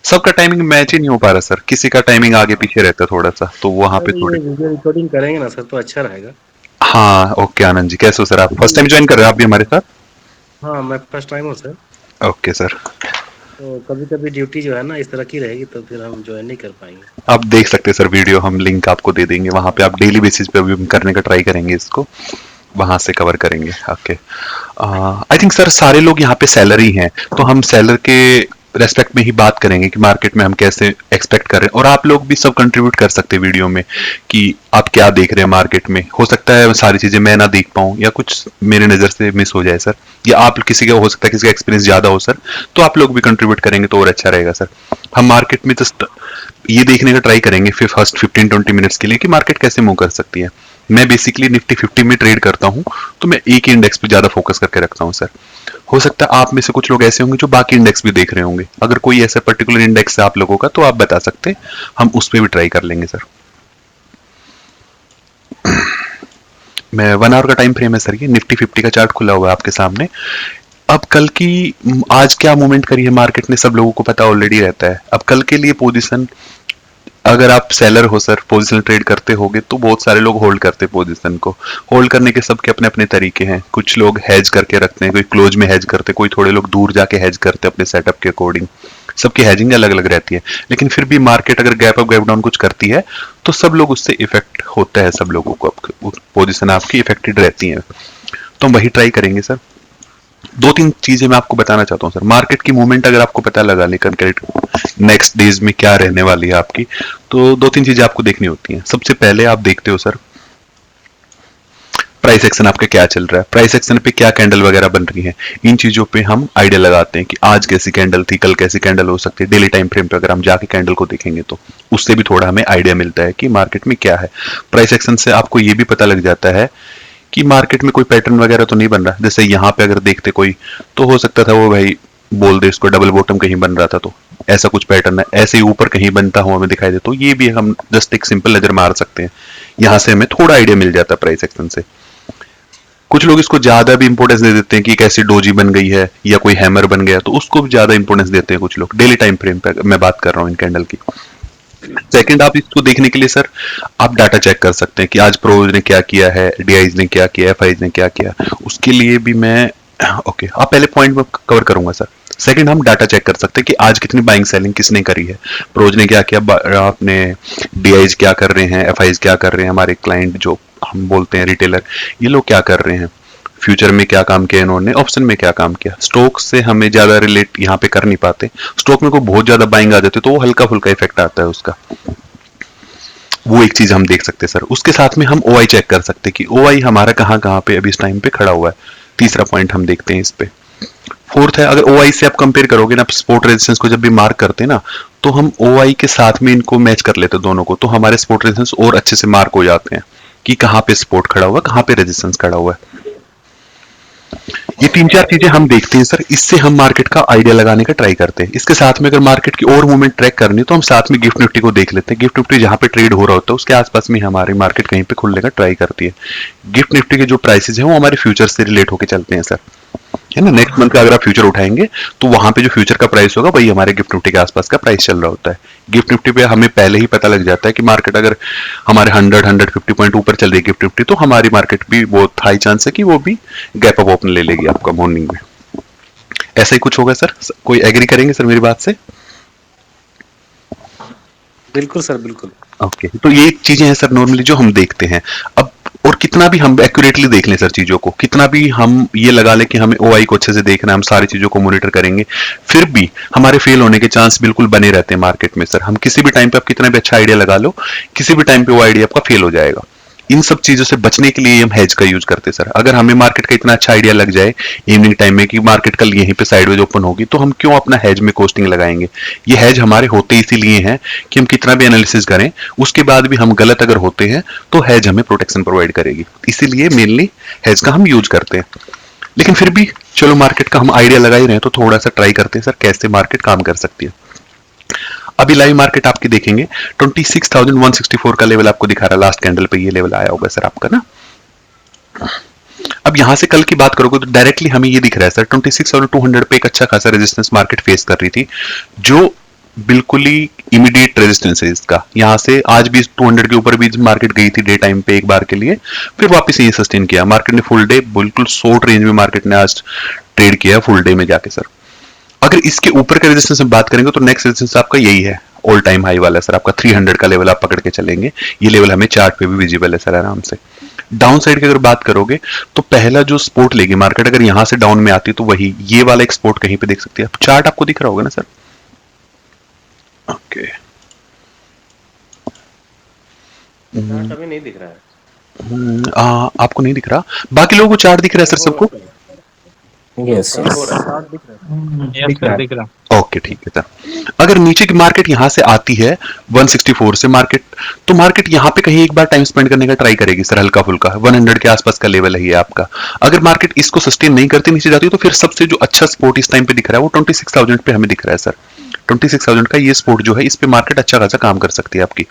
सबका timing match ही नहीं हो पा रहा सर, किसी का टाइमिंग आगे हाँ, पीछे रहता है थोड़ा सा, तो वहां पे अरे थोड़ी। ये वीडियो रिकॉर्डिंग करेंगे ना सर तो अच्छा रहेगा। हाँ ओके आनंद जी, कैसे हो सर? आप फर्स्ट टाइम क्योंकि ज्वाइन कर रहे हो आप भी हमारे साथ? हाँ, मैं फर्स्ट टाइम हूँ सर। Okay sir. तो कभी-कभी ड्यूटी जो है ना इस तरह की रहेगी तो फिर हम ज्वाइन नहीं कर पाएँगे। आप देख सकते हैं सर वीडियो, हम लिंक आपको दे देंगे, वहां पे हाँ, आप डेली बेसिस पे भी हम करने का ट्राई करेंगे इसको, वहां से कवर करेंगे। ओके। आई थिंक सर सारे लोग यहाँ पे सेलर ही हैं, तो हम सेलर के रेस्पेक्ट में ही बात करेंगे कि मार्केट में हम कैसे एक्सपेक्ट कर रहे हैं, और आप लोग भी सब कंट्रीब्यूट कर सकते हैं वीडियो में कि आप क्या देख रहे हैं मार्केट में। हो सकता है सारी चीजें मैं ना देख पाऊं या कुछ मेरे नजर से मिस हो जाए सर, या आप किसी का हो सकता है किसी का एक्सपीरियंस ज्यादा हो सर, तो आप लोग भी कंट्रीब्यूट करेंगे तो और अच्छा रहेगा सर। हम मार्केट में जस्ट ये देखने का ट्राई करेंगे फिर फर्स्ट 15-20 मिनट्स के लिए कि मार्केट कैसे मूव कर सकती है। मैं बेसिकली निफ्टी 50 में ट्रेड करता हूं, तो मैं एक ही इंडेक्स पे ज्यादा फोकस करके रखता हूं सर। हो सकता है आप में से कुछ लोग ऐसे होंगे जो बाकी इंडेक्स भी देख रहे होंगे, अगर कोई ऐसा पर्टिकुलर इंडेक्स है आप लोगों का तो आप बता सकते हैं, हम उस पर भी ट्राई कर लेंगे सर। मैं 1 आवर का टाइम फ्रेम है सर, ये निफ्टी 50 का चार्ट खुला हुआ है आपके सामने। अब कल की आज क्या मूवमेंट करी है मार्केट ने सब लोगों को पता ऑलरेडी रहता है। अब कल के लिए पोजीशन, अगर आप सेलर हो सर, पोजीशन ट्रेड करते होगे तो बहुत सारे लोग होल्ड करते पोजीशन को। होल्ड करने के सबके अपने अपने तरीके हैं, कुछ लोग हेज करके रखते हैं, कोई क्लोज में हेज करते, कोई थोड़े लोग दूर जाके हेज करते अपने सेटअप के अकॉर्डिंग। सबकी हेजिंग अलग अलग रहती है, लेकिन फिर भी मार्केट अगर गैप अप गैप डाउन कुछ करती है तो सब लोग उससे इफेक्ट होता है, सब लोगों को पोजीशन आपकी इफेक्टेड रहती है। तो हम वही ट्राई करेंगे सर। दो तीन चीजें मैं आपको बताना चाहता हूँ सर, मार्केट की मूवमेंट अगर आपको पता लगा लेकर नेक्स्ट डेज में क्या रहने वाली है आपकी, तो दो तीन चीजें आपको देखनी होती हैं। सबसे पहले आप देखते हो सर प्राइस एक्शन आपका क्या चल रहा है, प्राइस एक्शन पे क्या कैंडल वगैरह बन रही है। इन चीजों पे हम आइडिया लगाते हैं कि आज कैसी कैंडल थी, कल कैसी कैंडल हो सकती है। डेली टाइम फ्रेम पे अगर हम जाके कैंडल को देखेंगे तो उससे भी थोड़ा हमें आइडिया मिलता है कि मार्केट में क्या है। प्राइस एक्शन से आपको ये भी पता लग जाता है कि मार्केट में कोई पैटर्न वगैरह तो नहीं बन रहा। जैसे यहाँ पे अगर देखते कोई, तो हो सकता था वो भाई बोल दे इसको डबल बॉटम कहीं बन रहा था, तो ऐसा कुछ पैटर्न है, ऐसे ही ऊपर कहीं बनता हुआ हमें दिखाई दे, तो ये भी हम जस्ट एक सिंपल नजर मार सकते हैं। यहाँ से हमें थोड़ा आइडिया मिल जाता है प्राइस एक्शन से। कुछ लोग इसको ज्यादा भी इंपोर्टेंस दे देते हैं कि कैसी डोजी बन गई है या कोई हैमर बन गया, तो उसको भी ज्यादा इंपोर्टेंस देते हैं कुछ लोग। डेली टाइम फ्रेम पे मैं बात कर रहा हूँ इन कैंडल की। सेकंड, आप इसको देखने के लिए सर आप डाटा चेक कर सकते हैं कि आज प्रोज ने क्या किया है, डीआईज ने क्या किया, एफआईज ने क्या किया। उसके लिए भी मैं ओके आप पहले पॉइंट में कवर करूंगा सर। सेकंड, हम डाटा चेक कर सकते हैं कि आज कितनी बाइंग सेलिंग किसने करी है, प्रोज ने क्या किया, आपने डीआईज क्या कर रहे हैं, एफआईज क्या कर रहे हैं, हमारे क्लाइंट जो हम बोलते हैं रिटेलर, ये लोग क्या कर रहे हैं, फ्यूचर में क्या काम किया इन्होंने, ऑप्शन में क्या काम किया। स्टॉक से हमें ज्यादा रिलेट यहाँ पे कर नहीं पाते, स्टॉक में कोई बहुत ज्यादा बाइंग आ जाती है तो वो हल्का फुल्का इफेक्ट आता है उसका, वो एक चीज हम देख सकते हैं सर। उसके साथ में हम ओआई चेक कर सकते हैं कि ओआई हमारा कहाँ कहाँ पे अभी इस टाइम पे खड़ा हुआ है। तीसरा पॉइंट हम देखते हैं इस पे। फोर्थ है, अगर ओआई से आप कंपेयर करोगे ना, स्पोर्ट रेजिस्टेंस को जब भी मार्क करते हैं ना, तो हम ओआई के साथ में इनको मैच कर लेते हैं दोनों को, तो हमारे स्पोर्ट रेजिस्टेंस और अच्छे से मार्क हो जाते हैं कि कहाँ पे सपोर्ट खड़ा हुआ है, कहाँ पे रेजिस्टेंस खड़ा हुआ है। ये तीन चार चीजें हम देखते हैं सर, इससे हम मार्केट का आइडिया लगाने का ट्राई करते हैं। इसके साथ में अगर मार्केट की और मूवमेंट ट्रैक करनी है तो हम साथ में गिफ्ट निफ्टी को देख लेते हैं। गिफ्ट निफ्टी जहां पे ट्रेड हो रहा होता है उसके आसपास में हमारी मार्केट कहीं पे खुलने का ट्राई करती है। गिफ्ट निफ्टी के जो प्राइसेस हैं वो हमारे फ्यूचर से रिलेट होकर चलते हैं सर, है ना। नेक्स्ट मंथ का अगर आप फ्यूचर उठाएंगे तो वहां पे जो फ्यूचर का प्राइस होगा वही हमारे गिफ्ट निफ्टी के आसपास का प्राइस चल रहा होता है। गिफ्ट निफ्टी पे हमें पहले ही पता लग जाता है कि मार्केट अगर हमारे 100-150 पॉइंट ऊपर चल रही है गिफ्ट निफ्टी, तो हमारी मार्केट भी बहुत हाई चांस है कि वो भी गैप अप ओपन ले लेगी आपका मॉर्निंग में। ऐसा ही कुछ होगा सर, कोई एग्री करेंगे सर मेरी बात से? बिल्कुल सर, बिल्कुल। ओके, तो ये चीजें हैं सर नॉर्मली जो हम देखते हैं। अब और कितना भी हम एक्यूरेटली देख लें सर चीजों को, कितना भी हम ये लगा लें कि हमें ओआई को अच्छे से देखना है, हम सारी चीजों को मॉनिटर करेंगे, फिर भी हमारे फेल होने के चांस बिल्कुल बने रहते हैं मार्केट में सर। हम किसी भी टाइम पे आप कितना भी अच्छा आइडिया लगा लो, किसी भी टाइम पे वो आइडिया आपका फेल हो जाएगा। इन सब चीजों से बचने के लिए हम हेज का यूज करते हैं सर। अगर हमें मार्केट का इतना अच्छा आइडिया लग जाए इवनिंग टाइम में कि मार्केट कल यहीं पे साइडवेज ओपन होगी, तो हम क्यों अपना हेज में कोस्टिंग लगाएंगे। ये हेज हमारे होते इसीलिए हैं कि हम कितना भी एनालिसिस करें उसके बाद भी हम गलत अगर होते हैं तो हेज हमें प्रोटेक्शन प्रोवाइड करेगी, इसीलिए मेनली हेज का हम यूज करते हैं। लेकिन फिर भी चलो मार्केट का हम आइडिया लगा ही रहे हैं तो थोड़ा सा ट्राई करते हैं सर कैसे मार्केट काम कर सकती है। अभी लाइव मार्केट आपकी देखेंगे 26,164 का लेवल आपको दिखा रहा है, लास्ट कैंडल पे ये लेवल आया होगा सर आपका ना। अब यहां से कल की बात करोगे तो डायरेक्टली हमें ये दिख रहा है सर 26,200 पे एक अच्छा खासा रेजिस्टेंस मार्केट फेस कर रही थी, जो बिल्कुल ही इमीडिएट रेजिस्टेंस है इसका। यहाँ से आज भी 200 के ऊपर भी मार्केट गई थी डे टाइम पे एक बार के लिए, फिर वापस यही सस्टेन किया मार्केट ने। फुल डे बिल्कुल शॉर्ट रेंज में मार्केट ने आज ट्रेड किया फुल डे में जाके सर। अगर इसके ऊपर का रेजिस्टेंस हम बात करेंगे तो नेक्स्ट रेजिस्टेंस आपका यही है, ऑल टाइम हाई वाला सर, आपका 300 का लेवल आप पकड़ के चलेंगे। ये लेवल हमें चार्ट पे भी विजिबल है सर आराम से। डाउन साइड की अगर बात करोगे तो पहला जो सपोर्ट लेगी मार्केट, अगर यहां से डाउन में आती है तो वही ये वाला एक सपोर्ट कहीं पे देख सकते हैं। चार्ट आपको दिख रहा होगा ना सर? ओके, चार्ट अभी नहीं दिख रहा है। आपको नहीं दिख रहा, बाकी लोगों को चार्ट दिख रहा है सर सबको? यस हो रहा है। चार्ट दिख रहा दिख रहा है। दिख रहा ओके ठीक है सर। अगर नीचे की मार्केट यहां से आती है 164 से मार्केट, तो मार्केट यहां पे कहीं एक बार टाइम स्पेंड करने का ट्राई करेगी सर, हल्का फुल्का 100 के आसपास का लेवल है ये आपका। अगर मार्केट इसको सस्टेन नहीं करती नीचे जाती है तो फिर सबसे जो अच्छा सपोर्ट इस टाइम पे दिख रहा है वो 26,000 पे हमें दिख रहा है सर। 26,000 का ये सपोर्ट जो है इस पे मार्केट अच्छा खासा काम कर सकती है आपकी।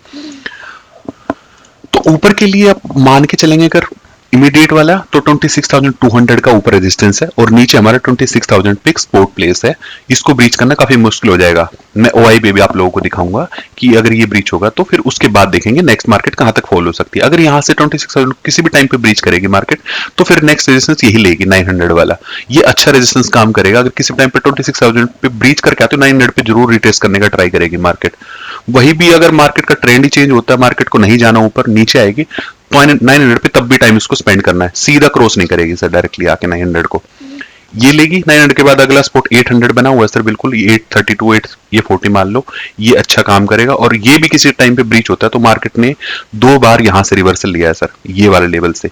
तो ऊपर के लिए आप मान के चलेंगे अगर इमीडिएट वाला तो 26,200 का ऊपर रेजिस्टेंस है और नीचे हमारा 26,000 पे सपोर्ट प्लेस है। इसको ब्रीच करना काफी मुश्किल हो जाएगा। मैं ओआई पे भी आप लोगों को दिखाऊंगा कि अगर ये ब्रीच होगा तो फिर उसके बाद देखेंगे नेक्स्ट मार्केट कहां तक फॉलो हो सकती है। अगर यहां से 26,000 किसी भी टाइम पे ब्रीच करेगी मार्केट तो फिर नेक्स्ट रेजिस्टेंस यही लेगी 900 वाला। ये अच्छा रेजिस्टेंस काम करेगा। अगर किसी टाइम पे 26,000 पे ब्रीच करके आते हो 900 पे जरूर रिटेस्ट करने का ट्राई करेगी मार्केट। वही भी अगर मार्केट का ट्रेंड ही चेंज होता है, मार्केट को नहीं जाना ऊपर नीचे आएगी तो 900 पे तब भी टाइम इसको स्पेंड करना है। सीधा क्रॉस नहीं करेगी सर डायरेक्टली आके 900 को। ये लेगी 900 के बाद अगला स्पॉट 800 बना हुआ है सर बिल्कुल, ये 832 ये 40 मान लो, ये अच्छा काम करेगा। और ये भी किसी टाइम पे ब्रीच होता है तो मार्केट ने 2 बार यहां से रिवर्सल लिया है सर ये वाले लेवल से।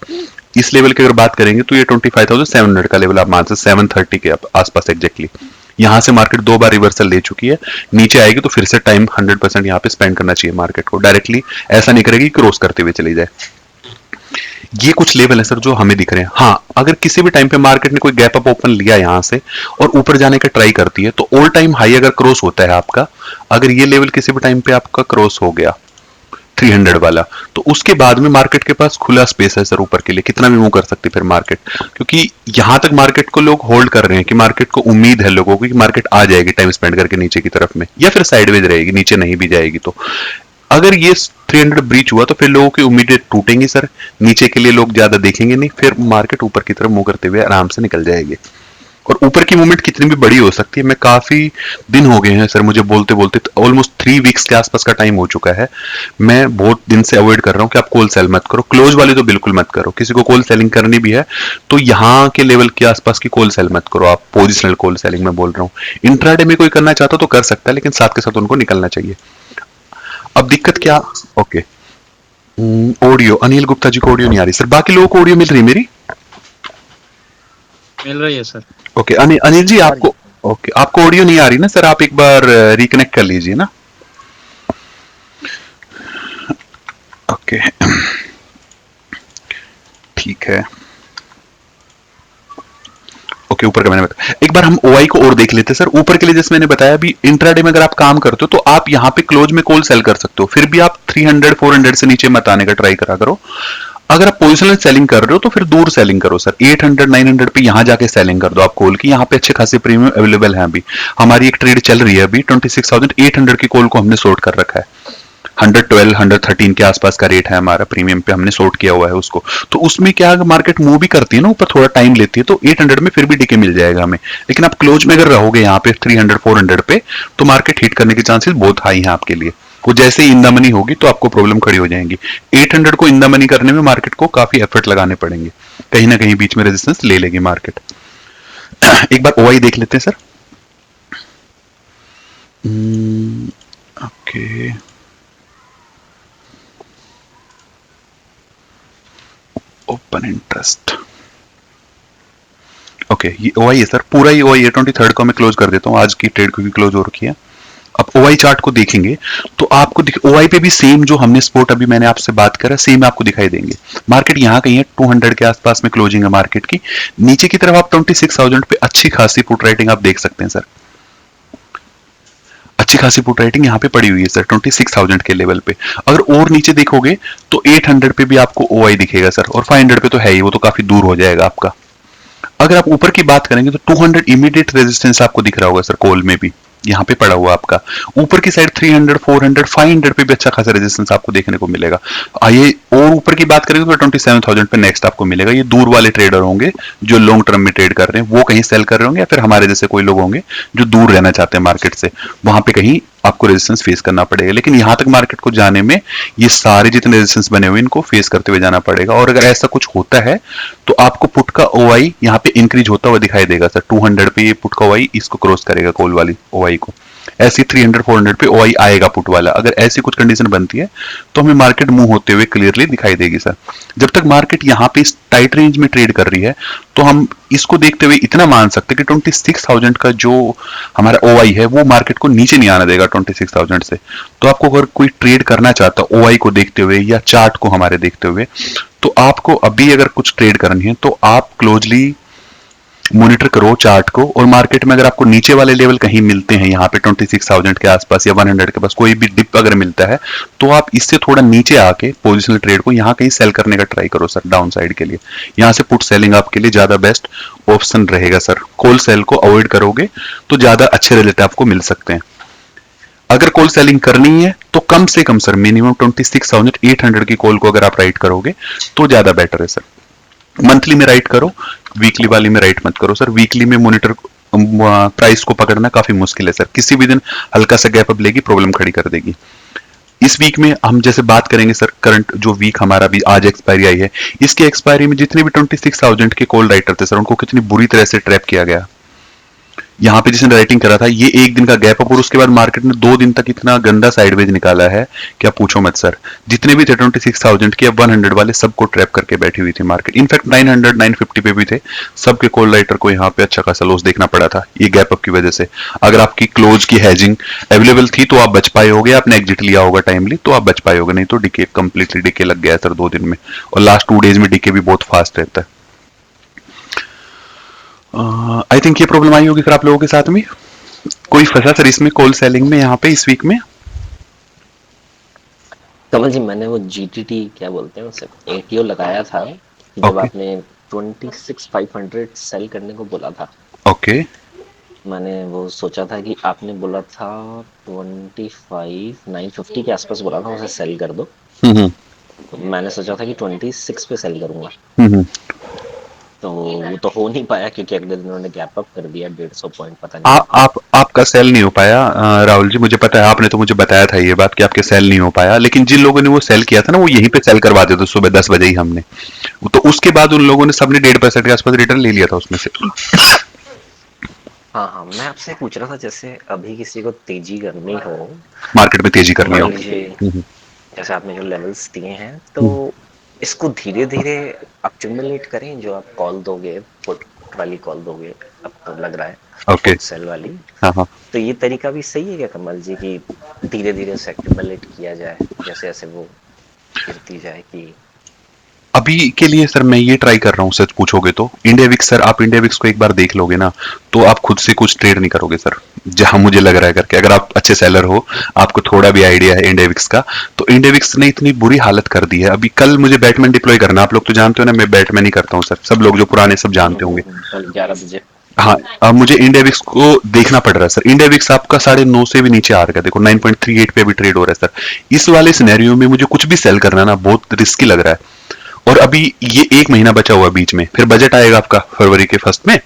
इस लेवल की अगर बात करेंगे तो ये 25,700 का लेवल आप मान सकते 730 के आसपास एग्जैक्टली। यहां से मार्केट 2 बार रिवर्सल ले चुकी है, नीचे आएगी तो फिर से टाइम 100% यहां पे स्पेंड करना चाहिए मार्केट को। डायरेक्टली ऐसा नहीं करेगी क्रॉस करते हुए चली जाए। ये कुछ लेवल है सर जो हमें दिख रहे हैं। हाँ, अगर किसी भी टाइम पे मार्केट ने कोई गैप अप ओपन लिया यहां से और ऊपर जाने का ट्राई करती है तो ऑल टाइम हाई अगर क्रॉस होता है आपका, अगर ये लेवल किसी भी टाइम पे आपका क्रॉस हो गया 300 वाला, तो उसके बाद में मार्केट के पास खुला स्पेस है सर ऊपर के लिए, कितना भी मूव कर सकती है फिर मार्केट। क्योंकि यहां तक मार्केट को लोग होल्ड कर रहे हैं कि मार्केट को उम्मीद है लोगों को कि मार्केट आ जाएगी टाइम स्पेंड करके नीचे की तरफ में, या फिर साइडवेज रहेगी नीचे नहीं भी जाएगी। तो अगर ये 300 ब्रीच हुआ तो फिर लोगों की उम्मीदें टूटेंगी सर, नीचे के लिए लोग ज्यादा देखेंगे नहीं, फिर मार्केट ऊपर की तरफ मूव करते हुए आराम से निकल जाएगी। और ऊपर की मूवमेंट कितनी भी बड़ी हो सकती है। मैं काफी दिन हो गए हैं सर मुझे बोलते बोलते, ऑलमोस्ट 3 वीक्स के आसपास का टाइम हो चुका है। मैं बहुत दिन से अवॉइड कर रहा हूं कि आप कॉल सेल मत करो, क्लोज वाली तो बिल्कुल मत करो। किसी को कॉल सेलिंग करनी भी है तो यहाँ के लेवल के आसपास की कॉल सेल मत करो आप, पोजिशनल कॉल सेलिंग में बोल रहा हूँ। इंट्राडे में कोई करना चाहता तो कर सकता है, लेकिन साथ के साथ उनको निकलना चाहिए। अब दिक्कत क्या, ओके ऑडियो, अनिल गुप्ता जी को ऑडियो नहीं आ रही सर, बाकी लोगों को ऑडियो मिल रही है मेरी? मिल रही है सर। ओके अनिल जी आपको, ओके आपको ऑडियो नहीं आ रही ना सर, आप एक बार रिकनेक्ट कर लीजिए ना। ओके ठीक है, ओके ऊपर का मैंने बताया। एक बार हम ओआई को और देख लेते हैं सर। ऊपर के लिए जैसे मैंने बताया अभी इंट्राडे में अगर आप काम करते हो तो आप यहाँ पे क्लोज में कॉल सेल कर सकते हो, फिर भी आप 300 400 से नीचे मत आने का ट्राई करा करो। अगर आप पोजिशनल सेलिंग कर रहे हो तो फिर दूर सेलिंग करो सर, 800 900 पे यहां जाके सेलिंग कर दो आप कॉल की। यहाँ पे अच्छे खासे प्रीमियम अवेलेबल है। अभी हमारी एक ट्रेड चल रही है, अभी 26,800 की कॉल को हमने शॉर्ट कर रखा है। 112 113 के आसपास का रेट है हमारा, प्रीमियम पे हमने शॉर्ट किया हुआ है उसको। तो उसमें क्या मार्केट मूव भी करती है ना ऊपर, थोड़ा टाइम लेती है, तो 800 में फिर भी डीके मिल जाएगा हमें। लेकिन आप क्लोज में अगर रहोगे यहाँ पे 300 400 पे तो मार्केट हिट करने के चांसेस बहुत हाई है आपके लिए। वो जैसे ही इन द मनी होगी तो आपको प्रॉब्लम खड़ी हो जाएंगी। 800 को इन द मनी करने में मार्केट को काफी एफर्ट लगाने पड़ेंगे, कहीं ना कहीं बीच में रेजिस्टेंस ले लेगी मार्केट। एक बार ओआई देख लेते हैं sir. Okay open interest, okay ये ओआई है सर, पूरा ही ओआई है। 23 को मैं क्लोज कर देता हूँ, आज की ट्रेड क्योंकि क्लोज हो रखी है। अब ओआई चार्ट को देखेंगे तो आपको ओआई पे भी सेम जो हमने स्पोर्ट अभी मैंने आपसे बात करा सेम आपको दिखाई देंगे। मार्केट यहाँ कहीं है 200 के आसपास में क्लोजिंग है मार्केट की। नीचे की तरफ आप 26,000 पे अच्छी खासी पुट राइटिंग आप देख सकते हैं सर, अच्छी खासी पुट राइटिंग यहाँ पे पड़ी हुई है सर 26,000 के लेवल पे। अगर और नीचे देखोगे तो 800 पे भी आपको ओआई दिखेगा सर, और 500 पे तो है ही, वो तो काफी दूर हो जाएगा आपका। अगर आप ऊपर की बात करेंगे तो 200 इमीडिएट रेजिस्टेंस आपको दिख रहा होगा सर कॉल में भी, यहाँ पे पड़ा हुआ आपका। ऊपर की साइड 300, 400, 500 पे भी अच्छा खासा रेजिस्टेंस आपको देखने को मिलेगा। आइए और ऊपर की बात करेंगे तो 27,000 पे नेक्स्ट आपको मिलेगा। ये दूर वाले ट्रेडर होंगे जो लॉन्ग टर्म में ट्रेड कर रहे हैं, वो कहीं सेल कर रहे होंगे, या फिर हमारे जैसे कोई लोग होंगे जो दूर रहना चाहते हैं मार्केट से, वहां पे कहीं आपको रेजिस्टेंस फेस करना पड़ेगा। लेकिन यहां तक मार्केट को जाने में ये सारे जितने रेजिस्टेंस बने हुए इनको फेस करते हुए जाना पड़ेगा। और अगर ऐसा कुछ होता है तो आपको पुट का ओआई यहाँ पे इंक्रीज होता हुआ दिखाई देगा सर। 200 पे ये पुट का ओआई इसको क्रॉस करेगा, कॉल वाली ओआई को। ऐसी 300, 400 पे ओआई आएगा पुट वाला। अगर ऐसी कुछ कंडीशन बनती है तो हमें मार्केट मूव होते हुए क्लियरली दिखाई देगी सर। जब तक मार्केट यहाँ पे इस टाइट रेंज में ट्रेड कर रही है तो हम इसको देखते हुए इतना मान सकते हैं कि 26,000 का जो हमारा ओआई है वो मार्केट को नीचे नहीं आने देगा 26,000 से। तो आपको अगर कोई ट्रेड करना चाहता ओआई को देखते हुए या चार्ट को हमारे देखते हुए, तो आपको अभी अगर कुछ ट्रेड करनी है तो आप क्लोजली मॉनिटर करो चार्ट को। और मार्केट में अगर आपको नीचे वाले लेवल कहीं मिलते हैं यहाँ पे 26,000 के आसपास या 100 के पास कोई भी डिप अगर मिलता है, तो आप इससे थोड़ा नीचे आके पोजिशनल ट्रेड को यहाँ कहीं सेल करने का ट्राई करो सर, डाउन साइड के लिए। यहाँ से पुट सेलिंग आपके लिए ज्यादा बेस्ट ऑप्शन रहेगा सर। कॉल सेल को अवॉइड करोगे तो ज्यादा अच्छे रिजल्ट आपको मिल सकते हैं। अगर कॉल सेलिंग करनी है तो कम से कम सर मिनिमम 26,800 की कॉल को अगर आप राइट करोगे तो ज्यादा बेटर है सर। मंथली में राइट करो, वीकली वाली में राइट मत करो सर। वीकली में मॉनिटर प्राइस को पकड़ना काफी मुश्किल है सर। किसी भी दिन हल्का सा गैप अप लेगी, प्रॉब्लम खड़ी कर देगी। इस वीक में हम जैसे बात करेंगे सर, करंट जो वीक हमारा भी आज एक्सपायरी आई है, इसके एक्सपायरी में जितने भी 26,000 के कॉल राइटर थे सर, उनको कितनी बुरी तरह से ट्रैप किया गया। यहाँ पे जिसने राइटिंग करा था ये एक दिन का गैप अप, और उसके बाद मार्केट ने 2 दिन तक इतना गंदा साइडवेज निकाला है क्या पूछो मत सर। जितने भी थे 26,000 के 100 वाले सबको ट्रैप करके बैठी हुई थी मार्केट। इनफैक्ट 900, 950 पे भी थे, सबके कॉल राइटर को यहाँ पे अच्छा खासा लॉस देखना पड़ा था ये गैप अप की वजह से। अगर आपकी क्लोज की हैजिंग अवेलेबल थी तो आप बच पाए होगे, आपने एग्जिट लिया होगा टाइमली तो आप बच पाए होगे, नहीं तो डीके कंप्लीटली डीके लग गया सर 2 दिन में। और लास्ट 2 डेज में डीके भी बहुत फास्ट रहता है। आई थिंक ये प्रॉब्लम आई होगी फिर आप लोगों के साथ में। कोई फंसा सर इसमें कॉल सेलिंग में यहाँ पे इस वीक में? कमल जी, मैंने वो जीटीटी क्या बोलते हैं उसे एटीओ लगाया था जब Okay. आपने 26,500 सेल करने को बोला था। ओके मैंने वो सोचा था कि आपने बोला था 25,950 के आसपास बोला था उसे सेल कर दो। तो मैंने सोचा था कि 26 पे सेल करूंगा, तो वो तो हो नहीं पाया क्योंकि अगले दिन उन्होंने गैप अप कर दिया 150 पॉइंट पता नहीं। आपका सेल नहीं हो पाया राहुल जी, मुझे पता है, आपने तो मुझे बताया था ये बात कि आपके सेल नहीं हो पाया। लेकिन जिन लोगों ने वो सेल किया था ना, वो यहीं पे सेल करवा दिया था सुबह 10 बजे ही हमने। तो उसके बाद उन लोगों ने सबने 1.5% के आसपास रिटर्न ले लिया था उसमें से। हाँ हाँ, मैं आपसे पूछ रहा था जैसे अभी किसी को तेजी करनी हो, मार्केट में तेजी करनी हो, मान लीजिए जैसे आपने जो लेवल्स दिए हैं, तो इसको धीरे धीरे अक्यूमुलेट करें। जो आप कॉल दोगे, पुट वाली कॉल दोगे, अब तो लग रहा है ओके सेल वाली, हाँ हाँ। तो ये तरीका भी सही है क्या कमल जी कि धीरे धीरे से अक्यूमुलेट किया जाए, जैसे जैसे वो गिरती जाए कि अभी के लिए सर मैं ये ट्राई कर रहा हूँ, सच पूछोगे तो इंडिया विक्स सर, आप इंडिया विक्स को एक बार देख लोगे ना तो आप खुद से कुछ ट्रेड नहीं करोगे सर, जहां मुझे लग रहा है करके। अगर आप अच्छे सेलर हो, आपको थोड़ा भी आइडिया है इंडिया विक्स का, तो इंडिया विक्स ने इतनी बुरी हालत कर दी है। अभी कल मुझे बैटमैन डिप्लॉय करना, आप लोग तो जानते हो ना मैं बैटमैन ही करता हूँ सर, सब लोग जो पुराने सब जानते होंगे। कल 11 बजे हाँ, अब मुझे इंडिया विक्स को देखना पड़ रहा है सर। इंडिया विक्स आपका 9.5 से भी नीचे आ रहा है, देखो 9.38 पे भी ट्रेड हो रहा है सर। इस वाले सिनेरियो में मुझे कुछ भी सेल करना ना बहुत रिस्की लग रहा है। और अभी ये 1 महीना बचा हुआ बीच में, फिर बजट आएगा आपका फरवरी के फर्स्ट में,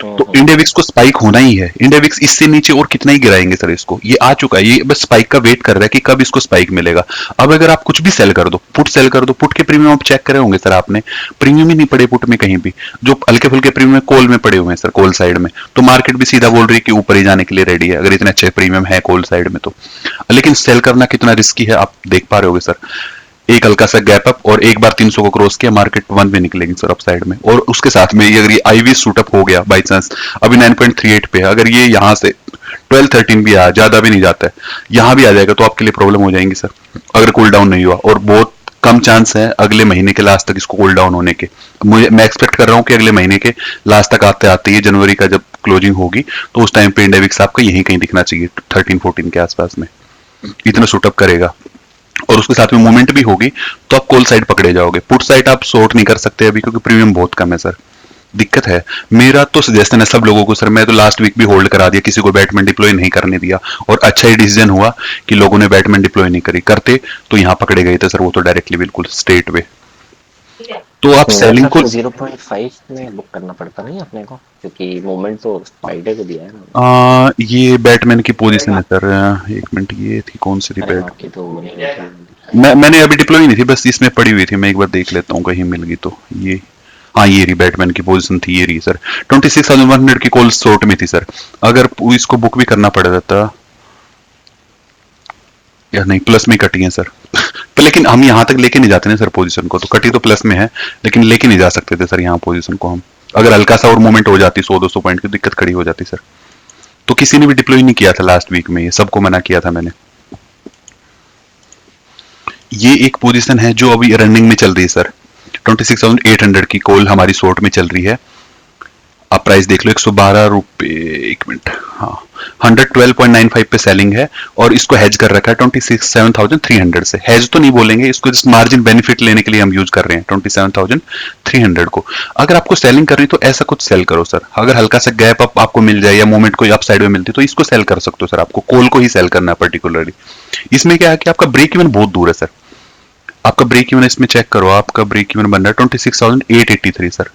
तो इंडिया विक्स को स्पाइक होना ही है। इंडिया विक्स इससे नीचे और कितना ही गिराएंगे सर इसको, ये आ चुका है, ये बस स्पाइक का वेट कर रहा है कि कब इसको स्पाइक मिलेगा। अब अगर आप कुछ भी सेल कर दो, पुट सेल कर दो, पुट के प्रीमियम आप चेक करे होंगे सर आपने, प्रीमियम ही नहीं पड़े पुट में कहीं भी, जो हल्के फुल्के प्रीमियम कॉल में पड़े हुए हैं सर, कॉल साइड में। तो मार्केट भी सीधा बोल रही है कि ऊपर ही जाने के लिए रेडी है, अगर इतने अच्छे प्रीमियम है कॉल साइड में तो। लेकिन सेल करना कितना रिस्की है आप देख पा रहे होगे सर। एक हल्का सा गैप अप और एक बार 300 को क्रॉस किया, मार्केट 1 में निकलेगी सर अप साइड में। और उसके साथ में अगर ये आईवी शूट अप हो गया बाई चांस, अभी 9.38 पे, अगर ये यहाँ से 12-13 भी आया, ज्यादा भी नहीं जाता है, यहाँ भी आ जाएगा तो आपके लिए प्रॉब्लम हो जाएंगी सर, अगर कूल डाउन नहीं हुआ। और बहुत कम चांस है अगले महीने के लास्ट तक इसको कूल डाउन होने के। मैं एक्सपेक्ट कर रहा हूँ कि अगले महीने के लास्ट तक आते आते ही जनवरी का जब क्लोजिंग होगी तो उस टाइम पे इंडिया विक्स आपका यहीं कहीं दिखना चाहिए 13-14 के आसपास में, इतना शूटअप करेगा। और उसके साथ में मूवमेंट भी होगी तो आप कॉल साइड पकड़े जाओगे। पुट साइड आप शॉर्ट नहीं कर सकते अभी क्योंकि प्रीमियम बहुत कम है सर, दिक्कत है। मेरा तो सजेशन है सब लोगों को सर, मैं तो लास्ट वीक भी होल्ड करा दिया, किसी को बैटमैन डिप्लॉय नहीं करने दिया, और अच्छा ही डिसीजन हुआ कि लोगों ने बैटमैन डिप्लॉय नहीं करी, करते तो यहाँ पकड़े गए थे सर वो तो डायरेक्टली बिल्कुल स्ट्रेट वे। तो आप सेलिंग को 0.5 में बुक करना पड़ता नहीं अपने को, क्योंकि मूवमेंट तो फ्राइडे को दिया है ना। ये बैटमैन की पोजीशन है सर, एक मिनट, ये थी कौन सी थी अरे बैट, आपकी तो वो नहीं होती। मैंने अभी डिप्लॉय नहीं थी, बस इसमें पड़ी हुई थी, मैं एक बार देख लेता हूँ कहीं मिल गई तो। ये हाँ ये रही बैटमैन की पोजीशन थी, ये रही सर 26,100 की कॉल शॉर्ट में थी सर। अगर इसको बुक भी करना पड़ जाता या नहीं, प्लस में कटी है सर पर लेकिन हम यहाँ तक लेके नहीं जाते ना सर पोजीशन को, तो कटी तो प्लस में है लेकिन लेके नहीं जा सकते थे सर यहाँ पोजीशन को हम। अगर हल्का सा और मूवमेंट हो जाती 100-200 पॉइंट की दिक्कत खड़ी हो जाती सर। तो किसी ने भी डिप्लॉय नहीं किया था लास्ट वीक में, ये सबको मना किया था मैंने। ये एक पोजीशन है जो अभी रनिंग में चल रही है सर, 26,800 की कॉल हमारी शॉर्ट में चल रही है। आप प्राइस देख लो 112 रुपए, एक मिनट, हाँ 112.95 पे सेलिंग है, और इसको हेज कर रखा है 27,300 से। हेज तो नहीं बोलेंगे इसको, जस्ट मार्जिन बेनिफिट लेने के लिए हम यूज कर रहे हैं 27,300 को। अगर आपको सेलिंग करनी तो ऐसा कुछ सेल करो सर, अगर हल्का सा गैप अप आपको मिल जाए या मूवमेंट कोई अप साइड में मिलती तो इसको सेल कर सकते हो सर, आपको कॉल को ही सेल करना है पर्टिकुलरली। इसमें क्या है कि आपका ब्रेक इवन बहुत दूर है सर, आपका ब्रेक इवन इसमें चेक करो, आपका ब्रेक इवन बन रहा है 26,883 सर।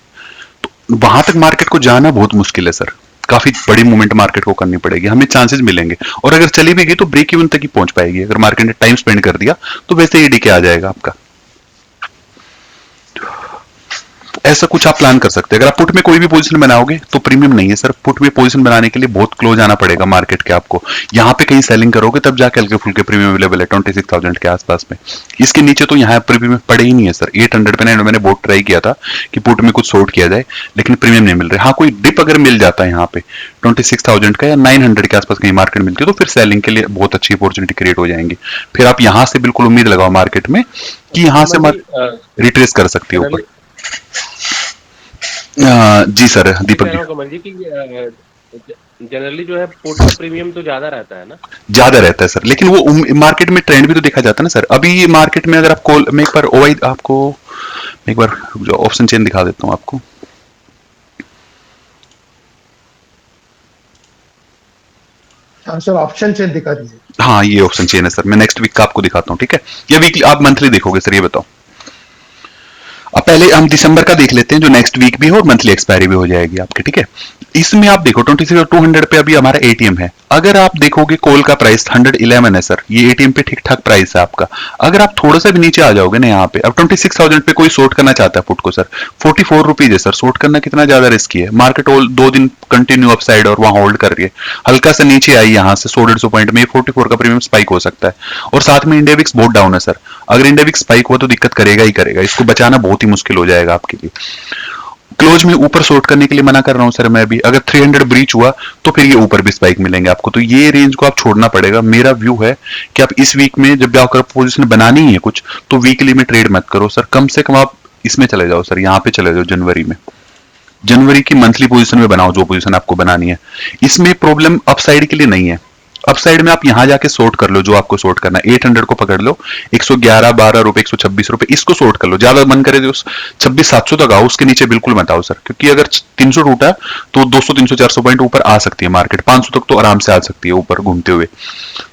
वहां तक मार्केट को जाना बहुत मुश्किल है सर, काफी बड़ी मूवमेंट मार्केट को करनी पड़ेगी, हमें चांसेस मिलेंगे, और अगर चली भी गई तो ब्रेक इवन तक ही पहुंच पाएगी। अगर मार्केट ने टाइम स्पेंड कर दिया तो वैसे ही डीके आ जाएगा आपका। ऐसा कुछ आप प्लान कर सकते हैं। अगर आप पुट में कोई भी पोजीशन बनाओगे तो प्रीमियम नहीं है सर, पुट में पोजीशन बनाने के लिए बहुत क्लोज आना पड़ेगा मार्केट के आपको, यहाँ पे कहीं सेलिंग करोगे तब जाके हल्के फुल्के प्रीमियम अवेलेबल है 26,000 के आसपास में। इसके नीचे तो यहाँ प्रीमियम पड़े ही नहीं है सर। 800 पे मैंने बहुत ट्राई किया था कि पुट में कुछ शॉर्ट किया जाए, लेकिन प्रीमियम नहीं मिल रहा। हाँ कोई डिप अगर मिल जाता है यहाँ पे 26,000 का या 900 के आसपास कहीं मार्केट मिलती है तो फिर सेलिंग के लिए बहुत अच्छी अपॉर्चुनिटी क्रिएट हो जाएंगी। फिर आप यहाँ से बिल्कुल उम्मीद लगाओ मार्केट में कि यहाँ से रिट्रेस कर सकती है ऊपर। जी सर दीपक जी, कमल जी की जनरली जो है पुट का प्रीमियम तो ज्यादा रहता है ना? ज्यादा रहता है सर, लेकिन वो मार्केट में ट्रेंड भी तो देखा जाता है ना सर। अभी मार्केट में अगर आप कॉल, मैं एक बार ओवाई आपको एक बार जो ऑप्शन चेन दिखा देता हूं आपको। हाँ सर ऑप्शन चेन दिखा दीजिए। हाँ ये ऑप्शन चेन है सर, मैं नेक्स्ट वीक का आपको दिखाता हूँ, ठीक है? या वीकली आप मंथली देखोगे सर, ये बताओ। अब पहले हम दिसंबर का देख लेते हैं जो नेक्स्ट वीक भी है और मंथली एक्सपायरी भी हो जाएगी आपकी, ठीक है? इसमें आप देखो 26,200 पे अभी हमारा एटीएम है। अगर आप देखोगे कॉल का प्राइस 111 है सर, ये एटीएम पे ठीक ठाक प्राइस है आपका। अगर आप थोड़ा सा भी नीचे आ जाओगे ना यहाँ पे, अब 26,000 पे कोई शॉर्ट करना चाहता है पुट को सर, 44 रुपीज है सर। शॉर्ट करना कितना ज्यादा रिस्की है, मार्केट 2 दिन कंटिन्यू अपसाइड और वहां होल्ड कर रही है, हल्का सा नीचे आई यहाँ से 100-150 पॉइंट में 44 का प्रीमियम स्पाइक हो सकता है। और साथ में इंडिया विक्स बहुत डाउन है सर, अगर इंडिया विक्स स्पाइक हुआ तो दिक्कत करेगा ही करेगा, इसको बचाना बहुत ही मुश्किल हो जाएगा आपके लिए। क्लोज में ऊपर शॉर्ट करने के लिए मना कर रहा हूं सर मैं भी, अगर 300 ब्रीच हुआ तो फिर ये ऊपर भी स्पाइक मिलेंगे आपको, तो ये रेंज को आप छोड़ना पड़ेगा। मेरा व्यू है कि आप इस वीक में जब जाकर पोजीशन बनानी है कुछ, तो वीकली में ट्रेड मत करो सर, कम से कम आप इसमें चले जाओ सर, यहाँ पे चले जाओ जनवरी में, जनवरी की मंथली पोजीशन में बनाओ जो पोजीशन आपको बनानी है। इसमें प्रॉब्लम अपसाइड के लिए नहीं है, अपसाइड में आप यहां जाके शॉर्ट कर लो जो आपको शॉर्ट करना है। 800 को पकड़ लो, 111-12 रुपए, 126 रुपए, इसको शॉर्ट कर लो। ज्यादा मन करे तो 26,700 तक आओ, उसके नीचे बिल्कुल मत आओ सर, क्योंकि अगर 300 टूटा तो 200-300-400 पॉइंट ऊपर आ सकती है मार्केट, 500 तक तो आराम से आ सकती है ऊपर घूमते हुए,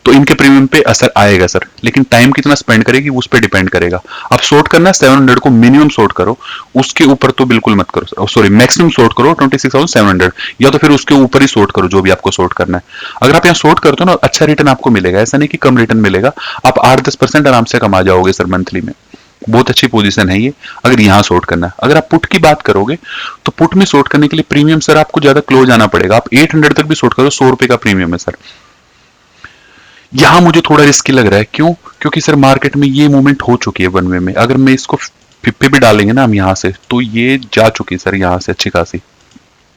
तो इनके प्रीमियम पे असर आएगा सर। लेकिन टाइम कितना स्पेंड करेगी उस पर डिपेंड करेगा। आप शॉर्ट करना 700 को मिनिमम शॉर्ट करो, उसके ऊपर तो बिल्कुल मत करो, सॉरी मैक्सिमम शॉर्ट करो 26,700, या तो फिर उसके ऊपर ही शॉर्ट करो जो भी आपको शॉर्ट करना है। अगर आप यहाँ शॉर्ट करते हो ना, अच्छा रिटर्न आपको मिलेगा, ऐसा नहीं कि कम रिटर्न मिलेगा, आप 8-10% आराम से कमा जाओगे सर मंथली में। बहुत अच्छी पोजीशन है ये अगर यहां शॉर्ट करना है। अगर आप पुट की बात करोगे तो पुट में शॉर्ट करने के लिए प्रीमियम सर आपको ज्यादा क्लोज आना पड़ेगा, आप 800 तक भी शॉर्ट करो, 100 रुपए का प्रीमियम है सर। यहां मुझे थोड़ा रिस्की लग रहा है, क्यों? क्योंकि सर मार्केट में ये मूवमेंट हो चुकी है वन वे में, अगर मैं इसको 50 भी डालेंगे ना हम यहां से, तो ये जा चुकी है सर यहां से अच्छी खासी।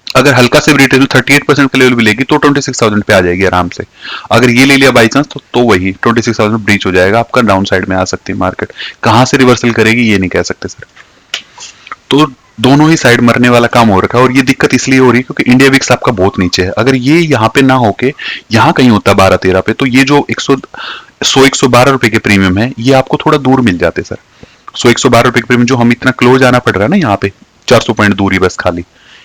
अगर हल्का से भी रिटेल 38% का लेवल भी लेगी तो 26,000 पे आ जाएगी आराम से। अगर ये ले लिया बाई चांस तो वही 26,000 ब्रीच हो जाएगा आपका, डाउन साइड में आ सकती है मार्केट। कहां से रिवर्सल करेगी ये नहीं कह सकते सर, तो दोनों ही साइड मरने वाला काम हो रखा है। और ये दिक्कत इसलिए हो रही है क्योंकि इंडिया विक्स आपका बहुत नीचे है। अगर ये यहाँ पे ना होके यहाँ कहीं होता 12-13 पे, तो ये जो 100-112 रुपए के प्रीमियम है ये आपको थोड़ा दूर मिल जाते सर। 100-112 रुपए के प्रीमियम जो हम इतना क्लोज आना पड़ रहा है ना यहाँ पे, 400 पॉइंट दूरी बस खाली,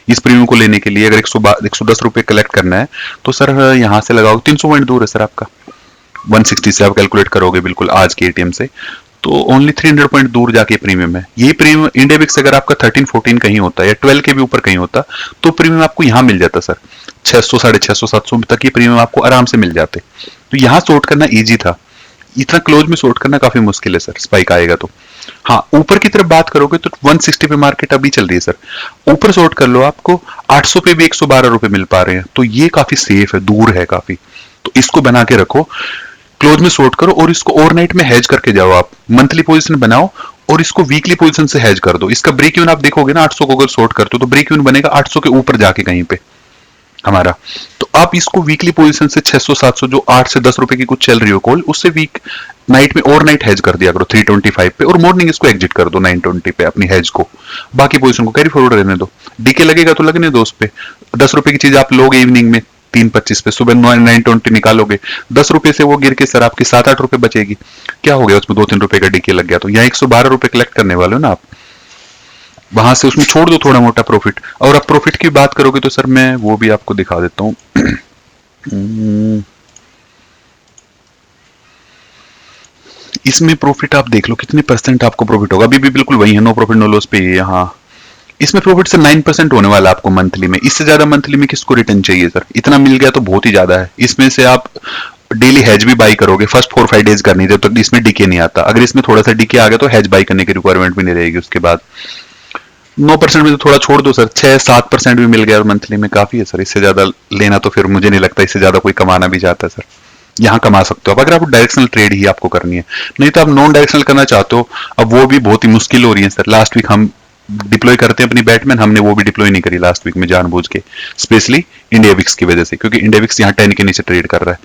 इस प्रीमियम को लेने के लिए अगर 110 रुपए कलेक्ट करना है तो सर यहाँ से लगाओ 300 पॉइंट दूर है सर आपका, 160 से आप कैलकुलेट करोगे बिल्कुल आज के एटीएम से, तो ओनली 300 पॉइंट दूर जाके प्रीमियम है। ये प्रीमियम इंडिया विक्स अगर आपका 13-14 कहीं होता है या 12 के भी ऊपर कहीं होता तो प्रीमियम आपको यहाँ मिल जाता सर, 600, 650, 700 तक ये प्रीमियम आपको आराम से मिल जाते। तो यहाँ शॉर्ट करना ईजी था, इतना क्लोज में शॉर्ट करना काफी मुश्किल है सर, स्पाइक आएगा तो। हाँ, ऊपर की तरफ बात करोगे तो 160 पे मार्केट अभी चल रही है सर, ऊपर शॉर्ट कर लो, आपको 800 पे भी 112 रुपए मिल पा रहे हैं, तो ये काफी सेफ है, दूर है काफी, तो इसको बना के रखो, क्लोज में शॉर्ट करो और इसको ओवरनाइट में हेज करके जाओ, आप मंथली पोजीशन बनाओ और इसको वीकली पोजीशन से हेज कर दो। इसका ब्रेक इवन आप देखोगे ना 800 को अगर शॉर्ट करते हो तो ब्रेक इवन बनेगा 800 के ऊपर जाके कहीं पे हमारा, तो आप इसको वीकली पोजीशन से 600-700 जो 8 से 10 रुपए की कुछ चल रही हो कॉल, उससे वीक नाइट में ओवरनाइट हेज कर दिया करो 325 पे और मॉर्निंग इसको एग्जिट कर दो 920 पे अपनी हेज को, बाकी पोजीशन को कैरी फॉरवर्ड रहने दो, डीके लगेगा तो लगने दो उस पे। 10 रुपए की चीज आप लोगे इवनिंग में 3:25 पे, सुबह 920 निकालोगे, 10 रुपए से वो गिर के सर आपकी 7-8 रुपए बचेगी, क्या हो गया उसमें 2-3 रुपए का डीके लग गया, तो यहाँ 112 रुपए कलेक्ट करने वाले हो ना आप, वहां से उसमें छोड़ दो थोड़ा मोटा प्रॉफिट। और अब प्रॉफिट की बात करोगे तो सर मैं वो भी आपको दिखा देता हूं इसमें प्रॉफिट आप देख लो कितने परसेंट आपको प्रॉफिट होगा, अभी भी बिल्कुल वही है, नो प्रॉफिट नो लॉस पे ही है। यहाँ इसमें प्रॉफिट से 9% होने वाला है आपको मंथली में, इससे ज्यादा मंथली में किसको रिटर्न चाहिए सर, इतना मिल गया तो बहुत ही ज्यादा है। इसमें से आप डेली हैज भी बाई करोगे, फर्स्ट 4-5 डेज करनी जब तक इसमें डीके नहीं आता, अगर इसमें थोड़ा सा डीके आ गया तो हैज बाई करने की रिक्वायरमेंट भी नहीं रहेगी उसके बाद। 9% में तो थोड़ा छोड़ दो सर, 6-7% भी मिल गया मंथली में काफी है सर, इससे ज्यादा लेना तो फिर मुझे नहीं लगता इससे ज्यादा कोई कमाना भी चाहता है सर, यहाँ कमा सकते हो आप अगर आप डायरेक्शनल ट्रेड ही आपको करनी है, नहीं तो आप नॉन डायरेक्शनल करना चाहते हो, अब वो भी बहुत ही मुश्किल हो रही है सर। लास्ट वीक हम डिप्लॉय करते हैं अपनी बैटमैन, हमने वो भी डिप्लॉय नहीं करी लास्ट वीक में जानबूझ के, स्पेशली इंडिया विक्स की वजह से, क्योंकि इंडिया विक्स यहाँ 10 के नीचे ट्रेड कर रहा है।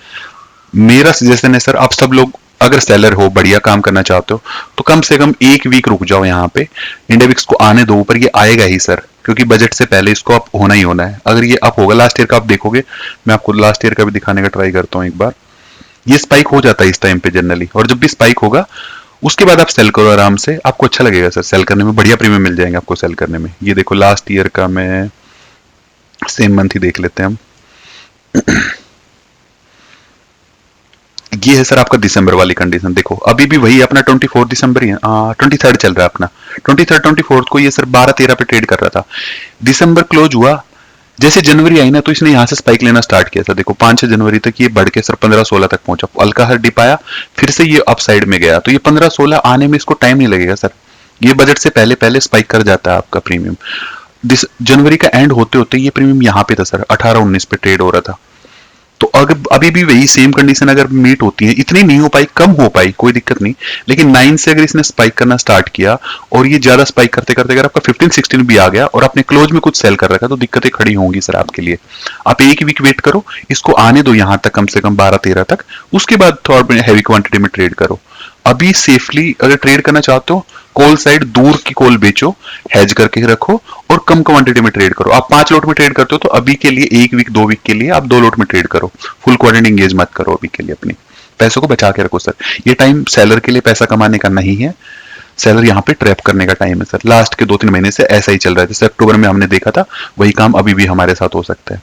मेरा सजेशन है सर, आप सब लोग अगर सेलर हो, बढ़िया काम करना चाहते हो तो कम से कम 1 वीक रुक जाओ यहाँ पे, इंडिया विक्स को आने दो ऊपर, ये आएगा ही सर, क्योंकि बजट से पहले इसको अप होना ही होना है। अगर ये अप होगा, लास्ट ईयर का आप देखोगे, मैं आपको लास्ट ईयर का भी दिखाने का ट्राई करता हूँ एक बार, ये स्पाइक हो जाता है इस टाइम पे जनरली, और जब भी स्पाइक होगा उसके बाद आप सेल करो आराम से, आपको अच्छा लगेगा सर, सेल करने में बढ़िया प्रीमियम मिल जाएंगे आपको सेल करने में। ये देखो लास्ट ईयर का मैं सेम मंथ ही देख लेते हैं हम ये है सर आपका दिसंबर वाली कंडीशन, देखो अभी भी वही अपना 24 दिसंबर ही है, 23 चल रहा है अपना, 23-24 को ये सर 12-13 पे ट्रेड कर रहा था, दिसंबर क्लोज हुआ, जैसे जनवरी आई ना तो इसने यहाँ से स्पाइक लेना स्टार्ट किया सर, देखो 5-6 जनवरी तक ये बढ़ के सर 15-16 तक पहुंचा, हल्का हर डिप आया, फिर से ये अप साइड में गया, तो ये 15-16 आने में इसको टाइम नहीं लगेगा सर, ये बजट से पहले पहले स्पाइक कर जाता है आपका प्रीमियम। जनवरी का एंड होते होते ये प्रीमियम यहाँ पे था सर, 18-19 पे ट्रेड हो रहा था, तो अगर अभी भी वही सेम कंडीशन अगर मीट होती है, इतनी नहीं हो पाई, कम हो पाई, कोई दिक्कत नहीं, लेकिन 9 से अगर इसने स्पाइक करना स्टार्ट किया और ये ज्यादा स्पाइक करते करते अगर आपका 15-16 भी आ गया और आपने क्लोज में कुछ सेल कर रखा तो दिक्कतें खड़ी होंगी सर आपके लिए। आप 1 वीक वेट करो, इसको आने दो यहाँ तक, कम से कम 12-13 तक, उसके बाद थोड़ा हैवी क्वांटिटी में ट्रेड करो। अभी सेफली अगर ट्रेड करना चाहते हो, कॉल साइड दूर की कॉल बेचो, हेज करके रखो और कम क्वांटिटी में ट्रेड करो। आप 5 लोट में ट्रेड करते हो तो अभी के लिए 1 वीक 2 वीक के लिए आप 2 लोट में ट्रेड करो, फुल क्वांटिटी एंगेज मत करो अभी के लिए, अपने पैसों को बचा के रखो सर। ये टाइम सेलर के लिए पैसा कमाने का नहीं है, सेलर यहाँ पे ट्रैप करने का टाइम है सर। लास्ट के 2-3 महीने से ऐसा ही चल रहा है, जैसे अक्टूबर में हमने देखा था वही काम अभी भी हमारे साथ हो सकता है।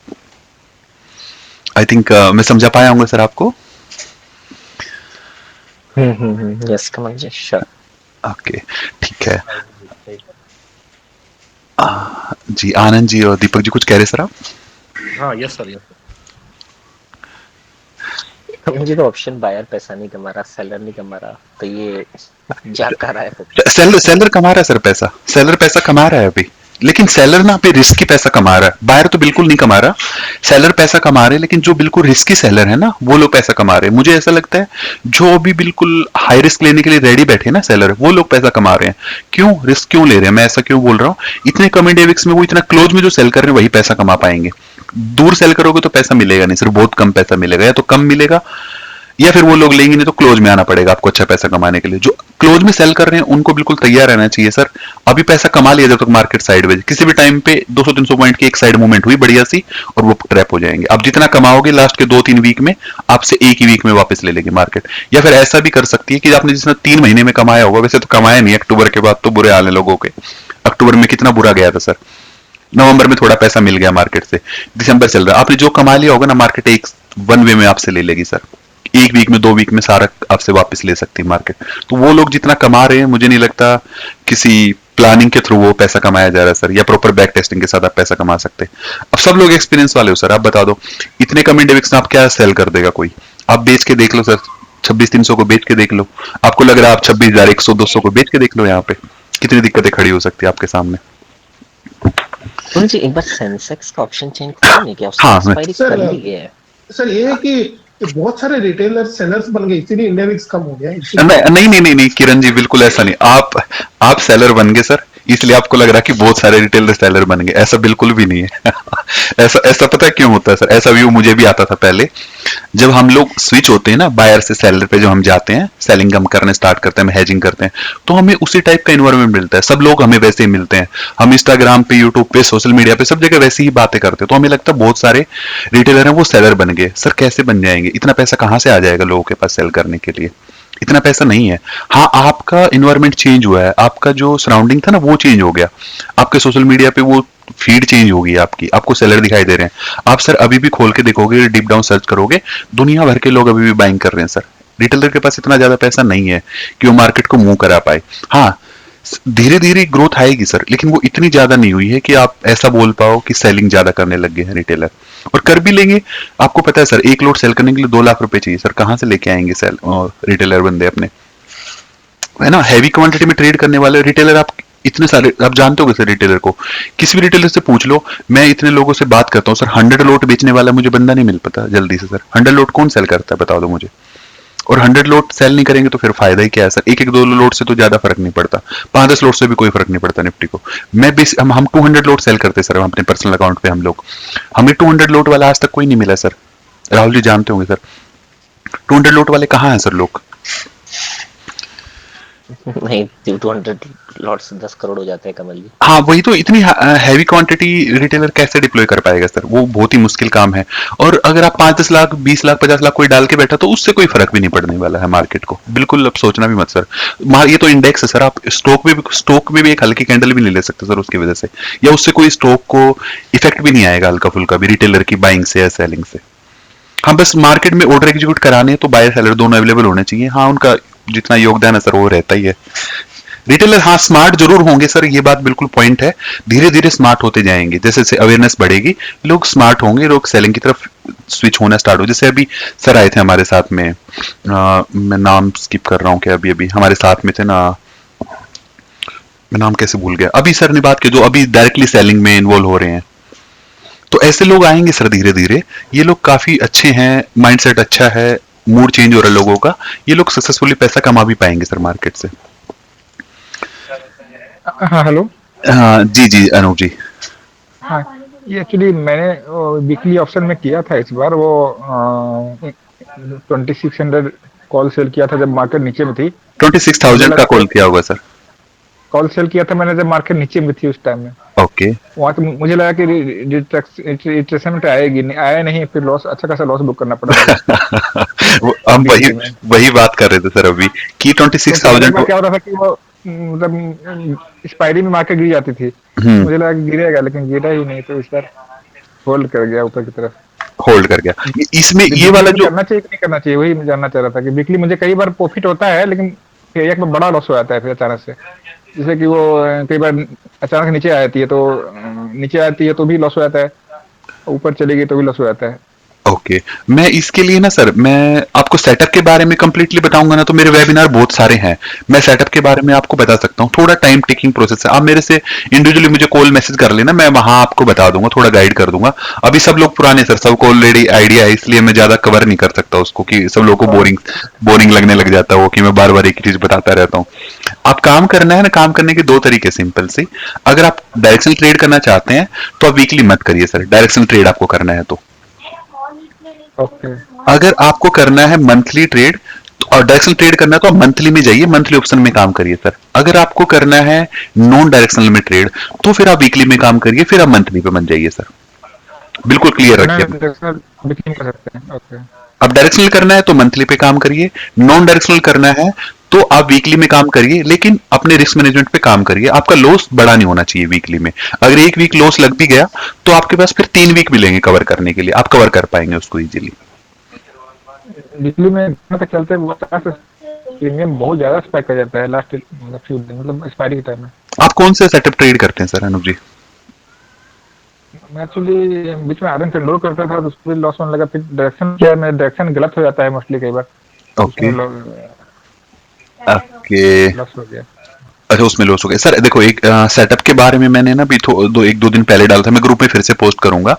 आई थिंक मैं समझा पाया हूँ सर आपको। यस कमल जी, श्योर। ओके ठीक है। जी आनंद जी और दीपक जी कुछ कह रहे सर आप? हाँ यस सर, मुझे तो ऑप्शन बायर पैसा नहीं कमा रहा, सेलर नहीं कमा रहा, तो ये जा कर रहा है। सेलर कमा रहा है सर पैसा, सेलर पैसा कमा रहा है अभी, लेकिन सेलर ना पे रिस्की पैसा कमा रहा है, बायर तो बिल्कुल नहीं कमा रहा, सेलर पैसा कमा रहे, लेकिन जो बिल्कुल रिस्की सेलर है ना वो लोग पैसा कमा रहे हैं। मुझे ऐसा लगता है जो अभी बिल्कुल हाई रिस्क लेने के लिए रेडी बैठे ना सेलर, वो लोग पैसा कमा रहे हैं। क्यों रिस्क क्यों ले रहे हैं, मैं ऐसा क्यों बोल रहा हूँ, इतने कम इंडिया विक्स में वो इतना क्लोज में जो सेल कर रहे हैं वही पैसा कमा पाएंगे, दूर सेल करोगे तो पैसा मिलेगा नहीं, सिर्फ बहुत कम पैसा मिलेगा, या तो कम मिलेगा या फिर वो लोग लेंगे नहीं तो क्लोज में आना पड़ेगा आपको अच्छा पैसा कमाने के लिए। जो क्लोज में सेल कर रहे हैं उनको बिल्कुल तैयार रहना चाहिए सर, अभी पैसा कमा लिया जब तक मार्केट साइडवेज, किसी भी टाइम पे 200-300 पॉइंट की एक साइड मूवमेंट हुई बढ़िया सी और वो ट्रैप हो जाएंगे। अब जितना कमाओगे लास्ट के 2-3 वीक में आपसे 1 ही वीक में वापस ले लेगी मार्केट। या फिर ऐसा भी कर सकती है कि आपने जितना 3 महीने में कमाया होगा, वैसे तो कमाया नहीं, अक्टूबर के बाद तो बुरे हाल है लोगों के, अक्टूबर में कितना बुरा गया था सर, नवंबर में थोड़ा पैसा मिल गया मार्केट से, दिसंबर चल रहा है, आपने जो कमा लिया होगा ना मार्केट एक वन वे में आपसे ले लेगी सर, एक वीक में 2 वीक में सारा आपसे वापस ले सकती है मार्केट। तो वो लोग जितना कमा रहे हैं मुझे नहीं लगता किसी प्लानिंग के थ्रू वो पैसा कमाया जा रहा है सर, या प्रॉपर बैक टेस्टिंग के साथ आप पैसा कमा सकते हैं। अब सब लोग एक्सपीरियंस वाले हो सर, आप बता दो इतने कम इंडेक्स में आप क्या सेल कर देगा कोई, आप बेच के देख लो सर, 26,300 को बेच के देख लो, आपको लग रहा है आप 26,100 200 को बेच के देख लो, यहाँ पे कितनी दिक्कतें खड़ी हो सकती है आपके सामने। सुन जी, एक बार सेंसेक्स का ऑप्शन चेंज क्यों नहीं किया, उसने हाँ, एक्सपायरी सर कर ली है। सर ये है कि बहुत सारे रिटेलर सेलर्स बन गए, इसीलिए इंडिया विक्स कम हो गया नहीं नहीं नहीं नहीं किरण जी, बिल्कुल ऐसा नहीं, आप सेलर बन गए सर, इसलिए आपको लग रहा है कि बहुत सारे रिटेलर सेलर बन गए, ऐसा बिल्कुल भी नहीं है। ऐसा ऐसा पता है क्यों होता है सर, ऐसा व्यू मुझे भी आता था पहले, जब हम लोग स्विच होते हैं ना बायर से सेलर पे, जो हम जाते हैं सेलिंग हम करने स्टार्ट करते हैं, हम हेजिंग करते हैं, तो हमें उसी टाइप का इन्वायरमेंट मिलता है, सब लोग हमें वैसे ही मिलते हैं, हम इंस्टाग्राम पे, यूट्यूब पे, सोशल मीडिया पे सब जगह वैसे ही बातें करते हैं, तो हमें लगता है बहुत सारे रिटेलर हैं वो सेलर बन गए। सर कैसे बन जाएंगे, इतना पैसा कहाँ से आ जाएगा लोगों के पास सेल करने के लिए, इतना पैसा नहीं है। हाँ, आपका इन्वायरमेंट चेंज हुआ है, आपका जो सराउंडिंग था ना वो चेंज हो गया, आपके सोशल मीडिया पे वो फीड चेंज होगी आपकी, आपको सेलर दिखाई दे रहे हैं। आप सर अभी भी खोल के देखोगे, डीप डाउन सर्च करोगे, दुनिया भर के लोग अभी भी बाइंग कर रहे हैं सर। रिटेलर के पास इतना ज्यादा पैसा नहीं है कि वो मार्केट को मूव करा पाए। हाँ, धीरे धीरे ग्रोथ आएगी सर, लेकिन वो इतनी ज्यादा नहीं हुई है कि आप ऐसा बोल पाओ कि सेलिंग ज्यादा करने लग गए हैं रिटेलर, और कर भी लेंगे। आपको पता है सर, एक लोड सेल करने के लिए 2 लाख रुपए चाहिए सर, कहां से लेके आएंगे सेल और रिटेलर बंदे अपने, है ना। हैवी क्वांटिटी में ट्रेड करने वाले रिटेलर आप इतने सारे, आप जानते हो सर रिटेलर को, किसी भी रिटेलर से पूछ लो, मैं इतने लोगों से बात करता हूँ सर, 100 लोट बेचने वाला मुझे बंदा नहीं मिल पाता जल्दी से सर। 100 लोट कौन सेल करता है बता दो मुझे, और 100 लोट सेल नहीं करेंगे तो फिर फायदा ही क्या है सर। एक एक 2 लोट से तो ज्यादा फर्क नहीं पड़ता, 5-10 लोट से भी कोई फर्क नहीं पड़ता निफ्टी को। मैं हम 200 लोट सेल करते सर अपने पर्सनल अकाउंट पे, हम लोग, हमें 200 लोट वाला आज तक कोई नहीं मिला सर। राहुल जी जानते होंगे सर 200 लोट वाले कहाँ हैं सर लोग। नहीं, 200 लॉट्स 10 करोड़ हो जाते हैं कमल जी। हाँ वही तो, इतनी हैवी क्वांटिटी रिटेलर कैसे डिप्लॉय कर पाएगा सर, वो बहुत ही मुश्किल काम है। और अगर आप 5-10 लाख 20 लाख 50 लाख कोई डाल के बैठा तो उससे कोई फर्क भी नहीं पड़ने वाला है मार्केट को, बिल्कुल अब सोचना भी मत सर। ये तो इंडेक्स है सर, आप स्टॉक में भी एक हल्की कैंडल भी नहीं ले सकते सर उसकी वजह से, या उससे कोई स्टॉक को इफेक्ट भी नहीं आएगा हल्का फुल्का भी रिटेलर की बाइंग से या सेलिंग से। हाँ बस मार्केट में ऑर्डर एग्जीक्यूट कराने हैं तो बायर सेलर दोनों अवेलेबल होने चाहिए, हाँ उनका जितना योगदान है सर वो रहता ही है। रिटेलर हाँ स्मार्ट जरूर होंगे सर, ये बात बिल्कुल पॉइंट है, धीरे धीरे स्मार्ट होते जाएंगे, जैसे जैसे अवेयरनेस बढ़ेगी लोग स्मार्ट होंगे, लोग सेलिंग की तरफ स्विच होना स्टार्ट हो। जैसे अभी सर आए थे हमारे साथ में, मैं नाम स्किप कर रहा हूँ, क्या अभी अभी हमारे साथ में थे ना, मैं नाम कैसे भूल गया, अभी सर ने बात की जो अभी डायरेक्टली सेलिंग में इन्वॉल्व हो रहे हैं। तो ऐसे लोग आएंगे सर धीरे धीरे, ये लोग काफी अच्छे हैं, माइंडसेट अच्छा है, मूड चेंज हो रहा है लोगों का, ये लोग सक्सेसफुली पैसा कमा भी पाएंगे सर मार्केट से। हाँ हेलो। हाँ जी जी अनूप जी। हाँ, ये एक्चुअली मैंने वीकली ऑप्शन में किया था इस बार, वो 2600 कॉल सेल किया था जब मार्केट नीचे में थी। 26,000 का कॉल किया होगा सर। कॉल सेल किया था मैंने जब मार्केट नीचे में थी उस टाइम में। ओके। वहाँ तो मुझे लगा कि रिट्रेसमेंट आएगी, नहीं आया, नहीं, फिर लॉस, अच्छा खासा लॉस बुक करना पड़ा मुझे। हम वही बात कर रहे थे सर अभी कि 26,000 को क्या होता था कि वो मतलब एक्सपायरी में मार्केट गिर जाती थी, मुझे लगा कि गिरेगा, लेकिन गिरा ही नहीं, तो इस बार होल्ड कर गया ऊपर की तरफ, होल्ड कर गया। इसमें ये वाला जो करना चाहिए कि नहीं करना चाहिए, वही मैं जानना चाह रहा था कि वीकली मुझे कई बार प्रॉफिट होता है, लेकिन फिर एक बार बड़ा लॉस हो जाता है फिर अचानक से, जैसे कि वो कई बार अचानक नीचे आती है तो नीचे आती है तो भी लॉस हो जाता है, ऊपर चलेगी तो भी लॉस हो जाता है। ओके, मैं इसके लिए ना सर, मैं आपको सेटअप के बारे में कंप्लीटली बताऊंगा ना तो मेरे वेबिनार बहुत सारे हैं, मैं सेटअप के बारे में आपको बता सकता हूँ, थोड़ा टाइम टेकिंग प्रोसेस है। आप मेरे से इंडिविजुअली मुझे कॉल मैसेज कर लेना, मैं वहां आपको बता दूंगा, थोड़ा गाइड कर दूंगा। अभी सब लोग पुराने सर, सबको ऑलरेडी आइडिया है, इसलिए मैं ज्यादा कवर नहीं कर सकता उसको, कि सब लोग को बोरिंग लगने लग जाता है वो, कि मैं बार बार एक ही चीज बताता रहता हूँ। आप काम करना है ना, काम करने के 2 तरीके सिंपल से, अगर आप डायरेक्शनल ट्रेड करना चाहते हैं तो आप वीकली मत करिए सर, डायरेक्शनल ट्रेड आपको करना है तो। ओके। अगर आपको करना है मंथली ट्रेड और डायरेक्शनल ट्रेड करना है तो आप मंथली में जाइए, मंथली ऑप्शन में काम करिए सर। अगर आपको करना है नॉन डायरेक्शनल में ट्रेड तो फिर आप वीकली में काम करिए, फिर आप मंथली पे मत जाइए सर, बिल्कुल क्लियर रखिए। अब डायरेक्शनल करना है तो मंथली पे काम करिए, नॉन डायरेक्शनल करना है तो आप वीकली में काम करिए, लेकिन अपने रिस्क मैनेजमेंट पे काम करिए। आपका लॉस बड़ा नहीं होना चाहिए वीकली में। अगर एक वीक लॉस लग भी गया तो आपके पास फिर 3 वीक मिलेंगे कवर करने के लिए, आप कवर कर पाएंगे उसको इजीली। वीकली में जहाँ तक चलते बहुत प्रीमियम बहुत ज्यादा स्पाइक कर जाता है लास्ट मतलब फ्यू दिन, मतलब एक्सपायरी के टाइम में। आप कौन से सेटअप ट्रेड करते हैं सर अनूप जी? मैं एक्चुअली बीच में आयरन ट्रेड करता था तो उसको भी लॉस होने लगा, फिर डायरेक्शन क्या है, मेरा डायरेक्शन गलत हो जाता है मोस्टली कई बार, ओके उसमें ओके। लॉस हो गया। अच्छा, उसमें लॉस हो गया सर। देखो, एक सेटअप के बारे में मैंने ना भी एक दो दिन पहले डाला था, मैं ग्रुप में फिर से पोस्ट करूंगा।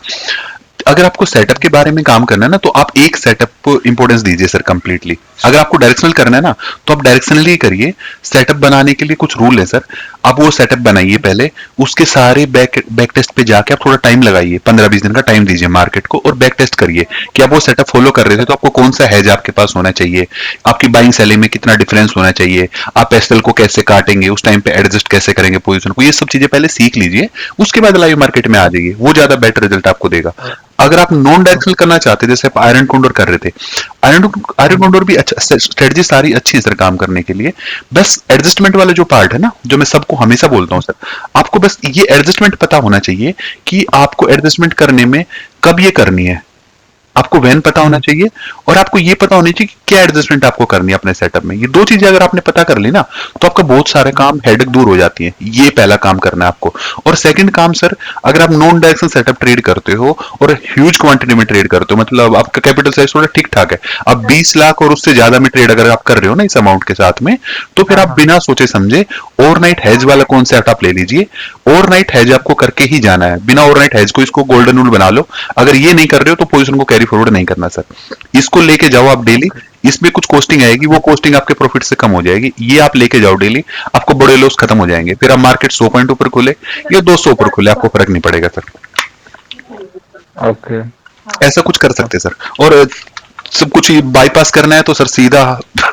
अगर आपको सेटअप के बारे में काम करना है ना, तो आप एक सेटअप को इंपॉर्टेंस दीजिए सर कंप्लीटली। अगर आपको डायरेक्शनल करना है ना, तो आप डायरेक्शनली करिए। सेटअप बनाने के लिए कुछ रूल है सर। आप वो सेटअप बनाइए पहले, उसके सारे बैक टेस्ट पे जाके आप थोड़ा टाइम लगाइए, 15-20 दिन का टाइम दीजिए मार्केट को, और बैक टेस्ट करिए कि आप वो सेटअप फॉलो कर रहे थे तो आपको कौन सा हैज आपके पास होना चाहिए, आपकी बाइंग सेलिंग में कितना डिफरेंस होना चाहिए, आप एसएल को कैसे काटेंगे, उस टाइम पे एडजस्ट कैसे करेंगे पोजीशन को। ये सब चीजें पहले सीख लीजिए, उसके बाद लाइव मार्केट में आ जाइए, वो ज्यादा बेटर रिजल्ट आपको देगा। अगर आप नॉन डायरेक्शनल करना चाहते हैं, जैसे आप आयरन कोंडोर कर रहे थे, आयरन कोंडोर भी अच्छा स्ट्रेटजी, सारी अच्छी है सर काम करने के लिए। बस एडजस्टमेंट वाला जो पार्ट है ना, जो मैं सबको हमेशा बोलता हूँ सर, आपको बस ये एडजस्टमेंट पता होना चाहिए कि आपको एडजस्टमेंट करने में कब ये करनी है। आपको वैन पता होना चाहिए, और आपको ये पता होना चाहिए कि क्या एडजस्टमेंट आपको करनी है अपने सेटअप में। ये दो चीजें अगर आपने पता कर ली ना, तो आपका बहुत सारे काम हेडेक दूर हो जाती है। ये पहला काम करना है आपको। और सेकंड काम सर, अगर आप नॉन डायरेक्शनल सेटअप ट्रेड करते हो और ह्यूज क्वांटिटी में ट्रेड करते हो, मतलब आपका कैपिटल साइज थोड़ा ठीक ठाक है, अब 20 लाख और उससे ज्यादा में ट्रेड अगर आप कर रहे हो ना इस अमाउंट के साथ में, तो फिर आप बिना सोचे समझे ओवरनाइट हेज वाला कॉन्सेप्ट आप ले लीजिए। ओवरनाइट हेज आपको करके ही जाना है। बिना ओवरनाइट हेज को, इसको गोल्डन रूल बना लो। अगर ये नहीं कर रहे हो तो पोजीशन को कैरी फॉरवर्ड नहीं करना सर। इसको लेके जाओ आप डेली। इसमें कुछ कॉस्टिंग आएगी, वो कॉस्टिंग आपके प्रॉफिट से कम हो जाएगी। ये आप लेके जाओ डेली, आपको बड़े लॉस खत्म हो जाएंगे। फिर आप मार्केट 100 पॉइंट ऊपर खुले या 200 ऊपर खुले, आपको फर्क नहीं पड़ेगा सर। ओके, ऐसा कुछ कर सकते सर। और सब कुछ बाईपास करना है तो सर सीधा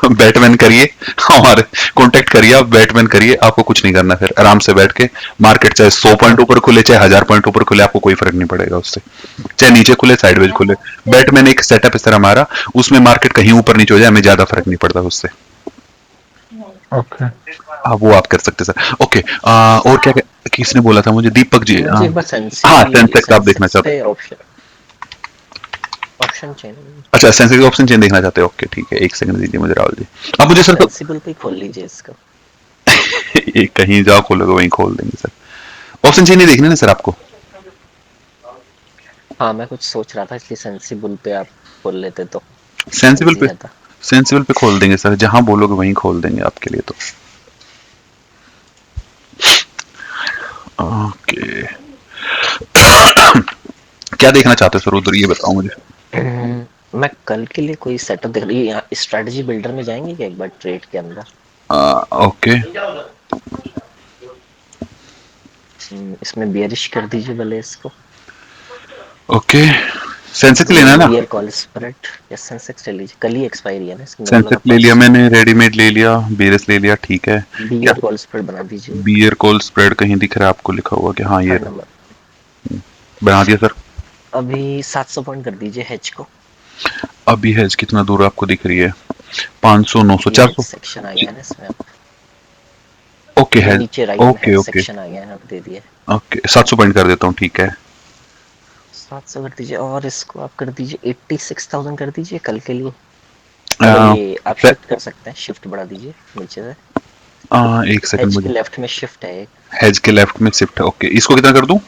बैटमैन करिए और कांटेक्ट करिए, आप बैटमैन करिए। आपको कुछ नहीं करना, फिर आराम से बैठ के मार्केट चाहे 100 पॉइंट ऊपर खुले चाहे 1000 पॉइंट ऊपर खुले, आपको कोई फर्क नहीं पड़ेगा उससे। चाहे नीचे खुले साइडवेज खुले, बैटमैन एक सेटअप है सर हमारा, उसमें मार्केट कहीं ऊपर नीचे हो जाए हमें ज्यादा फर्क नहीं पड़ता उससे। ओके। हाँ, वो आप कर सकते सर। ओके, और क्या किसने बोला था मुझे? दीपक जी। मुझे एक बार हाँ, सेंसेक्स आप देखना चाहते हो? Option chain. अच्छा, सेंसेक्स ऑप्शन चेन देखना चाहते हो? ओके ठीक है, एक सेकंड दीजिए मुझे राहुल जी। अब मुझे सर सेंसिबल पे खोल लीजिए इसका। कहीं जाओ खोलोगे वहीं खोल देंगे सर। ऑप्शन चेन नहीं देखना ना सर आपको? हाँ, मैं कुछ सोच रहा था इसलिए सेंसिबल पे आप खोल लेते तो सेंसिबल easy पे, रहता। सेंसिबल पे खोल देंगे सर, जहां बोलोगे वहीं खोल देंगे आपके लिए तो। ओके क्या देखना चाहते हो सर उधर, ये बताओ मुझे। मैं कल के लिए कोई सेटअप देख रही है। स्ट्रेटजी बिल्डर में जाएंगे क्या एक बार ट्रेड के अंदर? ओके इसमें बियरिश कर दीजिए भले इसको। ओके, सेंसेक्स लेना है ना? बियर कॉल स्प्रेड या सेंसेक्स ले लीजिए, कल ही एक्सपायरी है ना इसकी। सेंसेक्स ले लिया मैंने, रेडीमेड ले लिया, बीएरएस ले लिया, ठीक है। क्या बियर कॉल स्प्रेड बना दीजिए। बियर कॉल स्प्रेड कहीं दिख रहा है आपको लिखा हुआ कि? हाँ ये बना दिया सर। अभी 700 पॉइंट कर दीजिए हेज को। अभी हेज कितना दूर आपको दिख रही है? 500, 900, 400 सेक्शन आ गया है ना इसमें। ओके हेज, नीचे राइट ओके में ओके सेक्शन आ गया है, आप दे दिए। ओके 700 पॉइंट कर देता हूँ, ठीक है। 700 कर दीजिए और इसको आप कर दीजिए 86,000 कर दीजिए कल के लिए। ये आप सर, शिफ्ट कर सकते हैं, शिफ्ट बढ़ा दीजिए नीचे से। एक सेकंड हेज के मुझे, लेफ्ट में शिफ्ट है एक। हेज के लेफ्ट में शिफ्ट है, ओके। इसको कितना कर दूं?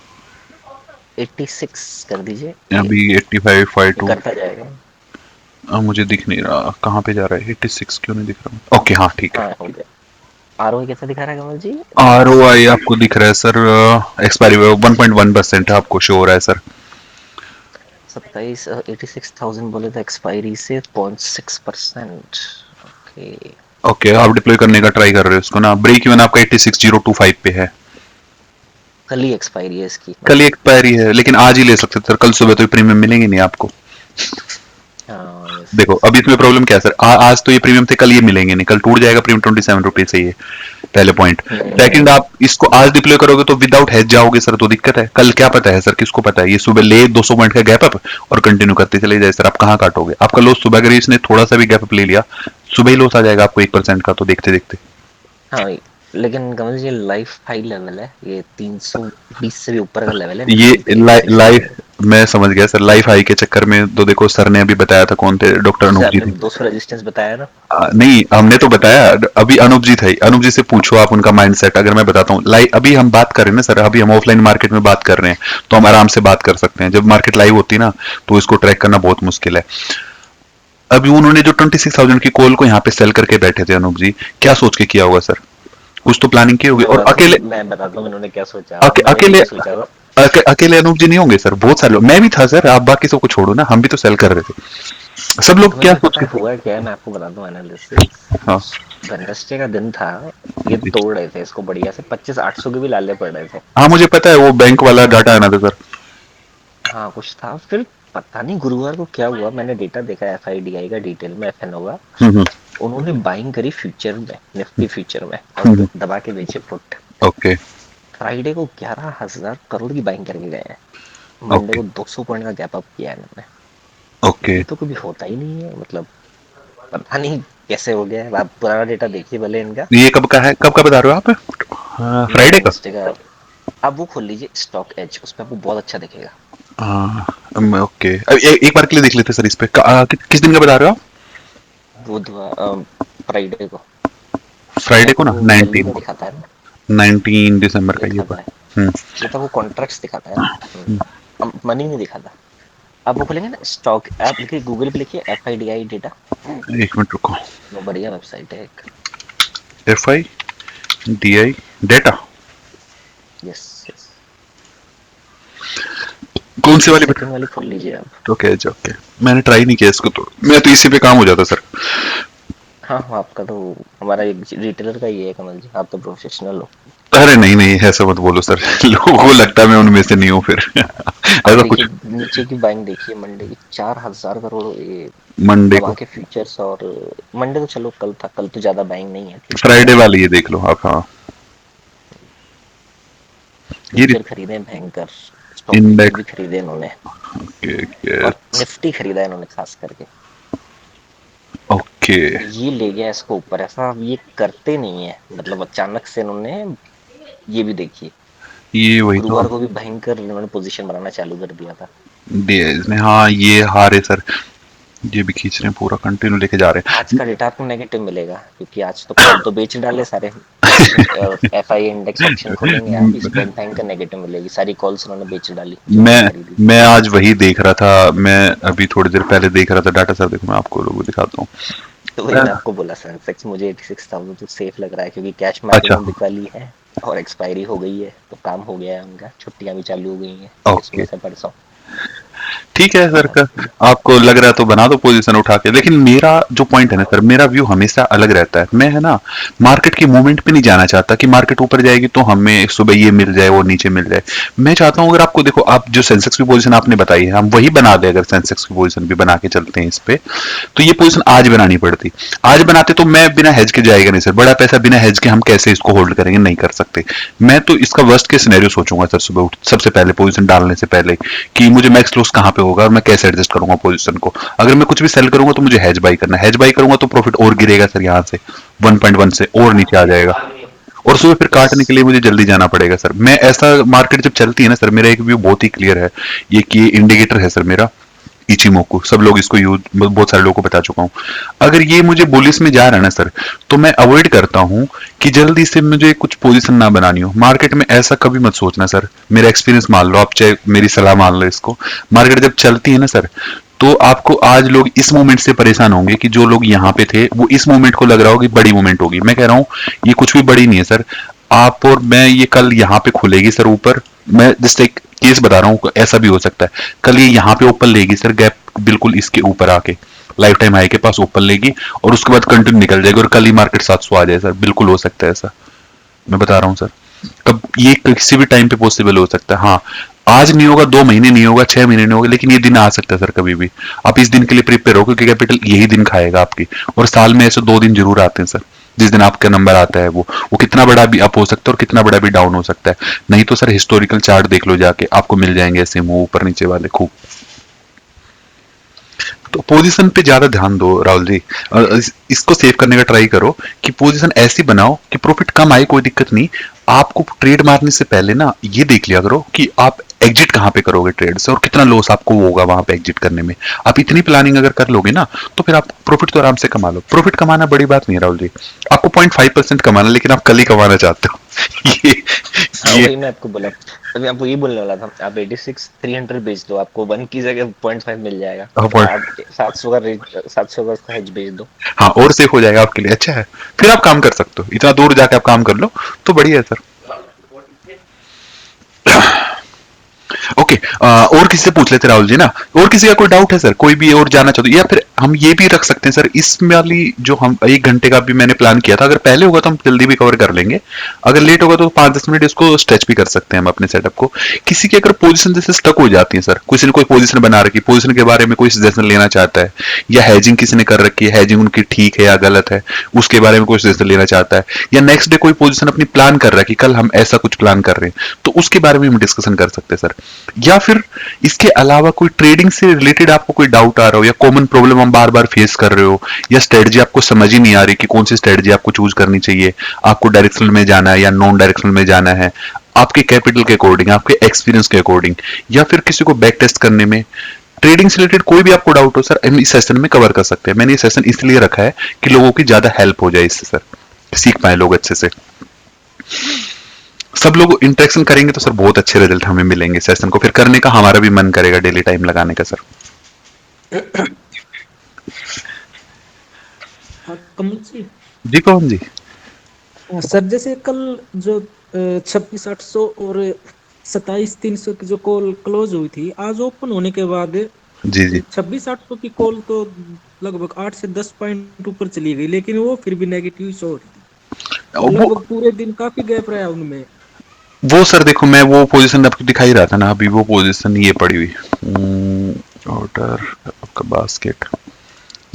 86 कर दीजिए। अभी 85, 52 करता जाएगा। मुझे दिख नहीं रहा कहाँ पे जा रहा है। 86 क्यों नहीं दिख रहा? ओके हाँ ठीक है। हाँ, हो गया। आरओआई कैसा दिखा रहा है कमल जी? आरओआई आपको दिख रहा है सर, एक्सपायरी 1.1% है, आपको शो हो रहा है सर। 86,000 बोले तो एक्सपायरी से 0.6%। ओके ओके, आप डिप्लॉय करने का ट्राई कर रहे हो इसको ना। ब्रेक इवन आपका 86,025 पे है। कल ही एक्सपायरी है इसकी। कल ही एक्सपायरी है, लेकिन आज ही ले सकते थे सर, कल सुबह तो प्रीमियम मिलेंगे नहीं आपको। हाँ, देखो अब इसमें प्रॉब्लम क्या है सर, आज तो ये प्रीमियम थे, कल ये मिलेंगे नहीं, कल टूट जाएगा प्रीमियम 27 रुपीज से। ये पहले पॉइंट। सेकंड, आप इसको आज डिप्लॉय करोगे तो विदाउट हेज जाओगे सर, तो दिक्कत है। कल क्या पता है सर, किसको पता है, ये सुबह ले 200 पॉइंट का गैप अप और कंटिन्यू करते चले जाए सर, आप कहाँ काटोगे? आपका लॉस सुबह अगर इसने थोड़ा सा भी गैप अप ले लिया सुबह ही लॉस आ जाएगा आपको 1% का, तो देखते देखते। हाँ, लेकिन कमल जी लाइफ हाई लेवल है, ये 320 से भी ऊपर का लेवल है ये निफ्टी पे सेशन लाइफ, में। मैं समझ गया सर, लाइफ हाई के चक्कर में तो देखो सर ने अभी बताया था, कौन थे, डॉक्टर जैसे अनूप जी आपने थे। 200 रेजिस्टेंस बताया ना, नहीं हमने तो बताया, अभी अनूप जी थे, अनूप जी से पूछो आप उनका माइंडसेट। अगर मैं बताता हूँ लाइव, अभी हम बात कर रहे हैं ना सर, अभी हम ऑफलाइन मार्केट में बात कर रहे हैं, तो हम आराम से बात कर सकते हैं। जब मार्केट लाइव होती है ना, तो इसको ट्रैक करना बहुत मुश्किल है। अभी उन्होंने जो 26,000 की कॉल को यहाँ पे सेल करके बैठे थे अनूप जी, क्या सोच के किया होगा सर? कुछ तो प्लानिंग की होगी। और अकेले, मैं बताता हूँ इन्होंने क्या सोचा, मैंने भी अकेले, ये सोचा था। अकेले अनूप जी नहीं होंगे सर, बहुत सारे लोग, मैं भी था सर, आप बाकी सबको छोड़ो ना, हम भी तो सेल कर रहे थे। सब लोग कमल क्या जी सोच पता के। है हुआ क्या है, मैं आपको बताता हूँ एनालिसिस। हाँ वेडनेसडे का दिन था, ये तोड़ रहे थे इसको बढ़िया से, 25,800 के भी लाले पड़ रहे थे। हाँ, मुझे पता है, वो बैंक वाला डाटा आना था सर। हाँ कुछ था, फिर पता नहीं गुरुवार को क्या हुआ, मैंने डेटा देखा एफआईडीआई का डिटेल में, एफएनओ का। हम्म उन्होंने बाइंग करी फ्यूचर में, निफ्टी फ्यूचर में, और हम्म, दबा के बेचे पुट। ओके फ्राइडे को 11,000 करोड़ की बाइंग करके गए हैं। मंडे ओके को 200 पॉइंट का गैप अप किया है इन्होंने। ओके। ये तो कभी होता ही नहीं है, मतलब पता नहीं कैसे हो गया है। आप पुराना डेटा देखिए भले इनका। ये कब का है, कब का बता रहे हो आप? ये फ्राइडे का? वेडनेसडे का। आप वो खोल लीजिए स्टॉक एज, उस पर आपको बहुत अच्छा दिखेगा। ओके, एक बार के लिए देख लेते सर इस पे। किस दिन का बता रहे हो आप? बुधवार, फ्राइडे को। फ्राइडे या को तो ना, वो वैल्यू का 19, दिखाता है ना, 19 दिसंबर का ये ये दिखाता बात। है, हम्म ये तो वो कॉन्ट्रैक्ट्स दिखाता है ना। मनी नहीं दिखाता। आप वो खोलेंगे ना स्टॉक, आप लिखिए गूगल पे, लिखिए एफआईडीआई डेटा। एक मिनट रुको। वो बढ़िया वेबसाइट है एक। FIDI डेटा, यस यस, कौन सी 30 वाली बता? सेकंड वाली खोल लीजिए आप। ओके ओके, मैंने ट्राई नहीं किया इसको, तो मैं तो इसी पे काम हो जाता सर। हाँ हाँ, आपका तो, हमारा एक रिटेलर का ये है कमल जी, आप तो प्रोफेशनल हो। अरे नहीं नहीं, ऐसा मत बोलो सर, लोगों को लगता है मैं उनमें से नहीं हूँ फिर। आप ऐसा देखिए कुछ। नीचे की बाइंग देखिए, मंडे की 4,000 करोड़ ये मंडे दबा को, के फ्यूचर्स। और मंडे तो चलो कल था, कल तो ज्यादा बाइंग नहीं है, ट्यूसडे फ्राइडे था। वाली ये देख लो आप। हाँ, ये फ्यूचर खरीदे हैं भयंकर, स्टॉक फ्यूचर भी इंडेक्स खरीदे इन्होंने, के, और निफ्टी खरीदा है इन्होंने खास करके। ओके। ये ले गया इसको ऊपर, ऐसा ये करते नहीं है, मतलब अचानक से इन्होंने, ये भी देखिए ये वही तो, गुरुवार को भी भयंकर इन्होंने पोजीशन बनाना चालू कर दिया था। इसमें हाँ ये हारे सर, ये भी खींच रहे हैं, पूरा कंटिन्यू लेके जा रहे आज का डेटा आपको नेगेटिव मिलेगा, क्योंकि आज तो कॉल तो बेच डाले सारे। एफआई इंडेक्स ऑप्शन खोलेंगे आप, हैं। स्टेट बैंक का नेगेटिव मिलेगी, सारी कॉल्स उन्होंने बेच डाली जो उन्होंने मैं खरीदी थी। मैं आज वही देख रहा था, मैं अभी थोड़ी देर पहले देख रहा था डाटा सर, देखो मैं आपको लोगों को दिखाता हूँ। तो वही मैं आपको बोला, सेंसेक्स मुझे 86,000 तो सेफ लग रहा है, क्योंकि कैश मार्केट अच्छा, में बिकवा ली है, और एक्सपायरी हो गई है, तो काम हो गया है उनका, छुट्टियां भी चालू हो गई हैं ओके, सुबह से परसों। ठीक है सर का, हाँ, आपको लग रहा है तो बना दो पोजीशन उठा के। लेकिन मेरा जो पॉइंट है ना सर, मेरा व्यू हमेशा अलग रहता है। मैं है ना, मार्केट की मूवमेंट पे नहीं जाना चाहता कि मार्केट ऊपर जाएगी तो हमें सुबह ये मिल जाए वो नीचे मिल जाए। मैं चाहता हूं, अगर आपको देखो, आप जो सेंसेक्स की पोजीशन आपने बताई है, हम वही बना दे, अगर सेंसेक्स की पोजीशन भी बना के चलते हैं इस पे, तो ये पोजीशन आज बनानी पड़ती। आज बनाते तो मैं बिना हेज के जाएगा नहीं सर, बड़ा पैसा बिना हेज के हम कैसे इसको होल्ड करेंगे, नहीं कर सकते। मैं तो इसका वर्स्ट केस सिनेरियो सोचूंगा सर, सुबह उठ सबसे पहले पोजीशन डालने से पहले, कि मुझे मैक्स लॉस कहां पे होगा और मैं कैसे एडजस्ट करूंगा पोजीशन को। अगर मैं कुछ भी सेल करूंगा तो मुझे हेज बाई करना है, हेज बाई करूंगा तो प्रॉफिट और गिरेगा सर, यहाँ से 1.1 से और नीचे आ जाएगा, और सुबह फिर यस। काटने के लिए मुझे जल्दी जाना पड़ेगा सर। मैं ऐसा, मार्केट जब चलती है ना सर, मेरा एक व्यू बहुत ही क्लियर है, ये कि ये इंडिकेटर है सर मेरा, इचिमोकू, सब लोग इसको यूज, बहुत सारे लोगों को बता चुका हूं। अगर ये मुझे बुलिस में जा रहा है ना सर, तो मैं अवॉइड करता हूं कि जल्दी से मुझे कुछ पोजीशन ना बनानी हो मार्केट में। ऐसा कभी मत सोचना सर, मेरा एक्सपीरियंस मान लो आप, चाहे मेरी सलाह मान लो इसको। मार्केट जब चलती है ना सर, तो आपको आज लोग इस मोमेंट से परेशान होंगे कि जो लोग यहाँ पे थे वो इस मोमेंट को लग रहा होगा कि बड़ी मोमेंट होगी। मैं कह रहा हूँ ये कुछ भी बड़ी नहीं है सर। आप और मैं, ये कल यहाँ पे खुलेगी सर ऊपर, मैं जस्ट एक केस बता रहा हूँ, ऐसा भी हो सकता है कल ये यहाँ पे ऊपर लेगी सर, गैप बिल्कुल इसके ऊपर आके लाइफ टाइम हाई के पास ऊपर लेगी, और उसके बाद कंटिन्यू निकल जाएगी और कल ही मार्केट 700 आ जाए सर, बिल्कुल हो सकता है ऐसा। मैं बता रहा हूँ सर, कब ये किसी भी टाइम पे पॉसिबल हो सकता है। हाँ, आज नहीं होगा, 2 महीने नहीं होगा, 6 महीने नहीं होगा, लेकिन ये दिन आ सकता है सर कभी भी। आप इस दिन के लिए प्रिपेयर हो, क्योंकि कैपिटल यही दिन खाएगा आपकी, और साल में ऐसे 2 दिन जरूर आते हैं सर, जिस दिन आपका नंबर आता है वो कितना बड़ा भी अप हो सकता है और कितना बड़ा भी डाउन हो सकता है। नहीं तो सर हिस्टोरिकल चार्ट देख लो जाके, आपको मिल जाएंगे ऐसे मुंह ऊपर नीचे वाले खूब। तो पोजीशन पे ज्यादा ध्यान दो राहुल जी। इसको सेव करने का ट्राई करो कि पोजीशन ऐसी बनाओ कि प्रॉफिट कम आए, कोई दिक्कत नहीं। आपको ट्रेड मारने से पहले ना ये देख लिया करो कि आप एग्जिट कहां पे करोगे ट्रेड से और कितना लॉस आपको होगा वहां पे एग्जिट करने में। आप इतनी प्लानिंग अगर कर लोगे ना तो फिर आप प्रॉफिट तो आराम से कमा लो। प्रॉफिट कमाना बड़ी बात नहीं है राहुल जी, आपको 0.5% कमाना, लेकिन आप कल ही कमाना चाहते हो। हाँ, ये वही मैं आपको बोला, अभी आपको ये बोलने वाला था, आप 86 300 बेच दो, आपको 1 की जगह 0.5 मिल जाएगा। आप 700 का रेट, 700 का उसका हेज बेच दो। हाँ, और सेफ हो जाएगा आपके लिए, अच्छा है। फिर आप काम कर सकते हो, इतना दूर जाके आप काम कर लो तो बढ़िया है सर। ओके, और किसी से पूछ लेते राहुल जी ना, और किसी का कोई डाउट है सर, कोई भी और जानना चाहते हो? या फिर हम ये भी रख सकते हैं सर, इसमें वाली जो हम 1 घंटे का भी मैंने प्लान किया था, अगर पहले होगा तो हम जल्दी भी कवर कर लेंगे, अगर लेट होगा तो 5-10 मिनट इसको स्ट्रेच भी कर सकते हैं हम अपने सेटअप को। किसी की अगर पोजीशन जैसे स्टक हो जाती है सर, किसी ने कोई पोजीशन बना रखी, पोजीशन के बारे में कोई सजेशन लेना चाहता है, या हैजिंग किसी ने कर रखी है, हैजिंग उनकी ठीक है या गलत है, उसके बारे में कोई सजेशन लेना चाहता है, या नेक्स्ट डे कोई पोजीशन अपनी प्लान कर रहा है कि कल हम ऐसा कुछ प्लान कर रहे हैं, तो उसके बारे में हम डिस्कशन कर सकते हैं सर। या फिर इसके अलावा कोई ट्रेडिंग से रिलेटेड आपको कोई डाउट आ रहा हो, या कॉमन प्रॉब्लम हम बार बार फेस कर रहे हो, या स्ट्रेटजी आपको समझ ही नहीं आ रही कि कौन सी स्ट्रेटजी आपको चूज करनी चाहिए, आपको डायरेक्शनल में जाना है या नॉन डायरेक्शनल में जाना है, आपके कैपिटल के अकॉर्डिंग, आपके एक्सपीरियंस के अकॉर्डिंग, या फिर किसी को बैक टेस्ट करने में, ट्रेडिंग से रिलेटेड कोई भी आपको डाउट हो सर, हम इस सेशन में कवर कर सकते हैं। मैंने ये सेशन इसलिए रखा है कि लोगों की ज्यादा हेल्प हो जाए इससे सर, सीख पाए लोग अच्छे से। सब लोग इंटरेक्शन करेंगे तो सर बहुत अच्छे रिजल्ट हमें मिलेंगे सेशन को, फिर करने का हमारा भी मन करेगा, डेली टाइम लगाने का सर। हाँ कमल जी। जी कौन जी? सर जैसे कल जो 26,800 और 27,300 की जो कॉल क्लोज हुई थी, आज ओपन होने के बाद जी जी 26,800 की कॉल तो लगभग 8 से 10 पॉइंट ऊपर चली गई, लेकिन वो फिर भी नेगेटिव शो हो रही थी। वो लगभग पूरे दिन काफी गैप रहा उनमें। वो सर देखो, मैं वो पोजीशन आपको दिखाई रहा था ना अभी, वो पोजीशन ये पड़ी हुई ऑर्डर आपका बास्केट,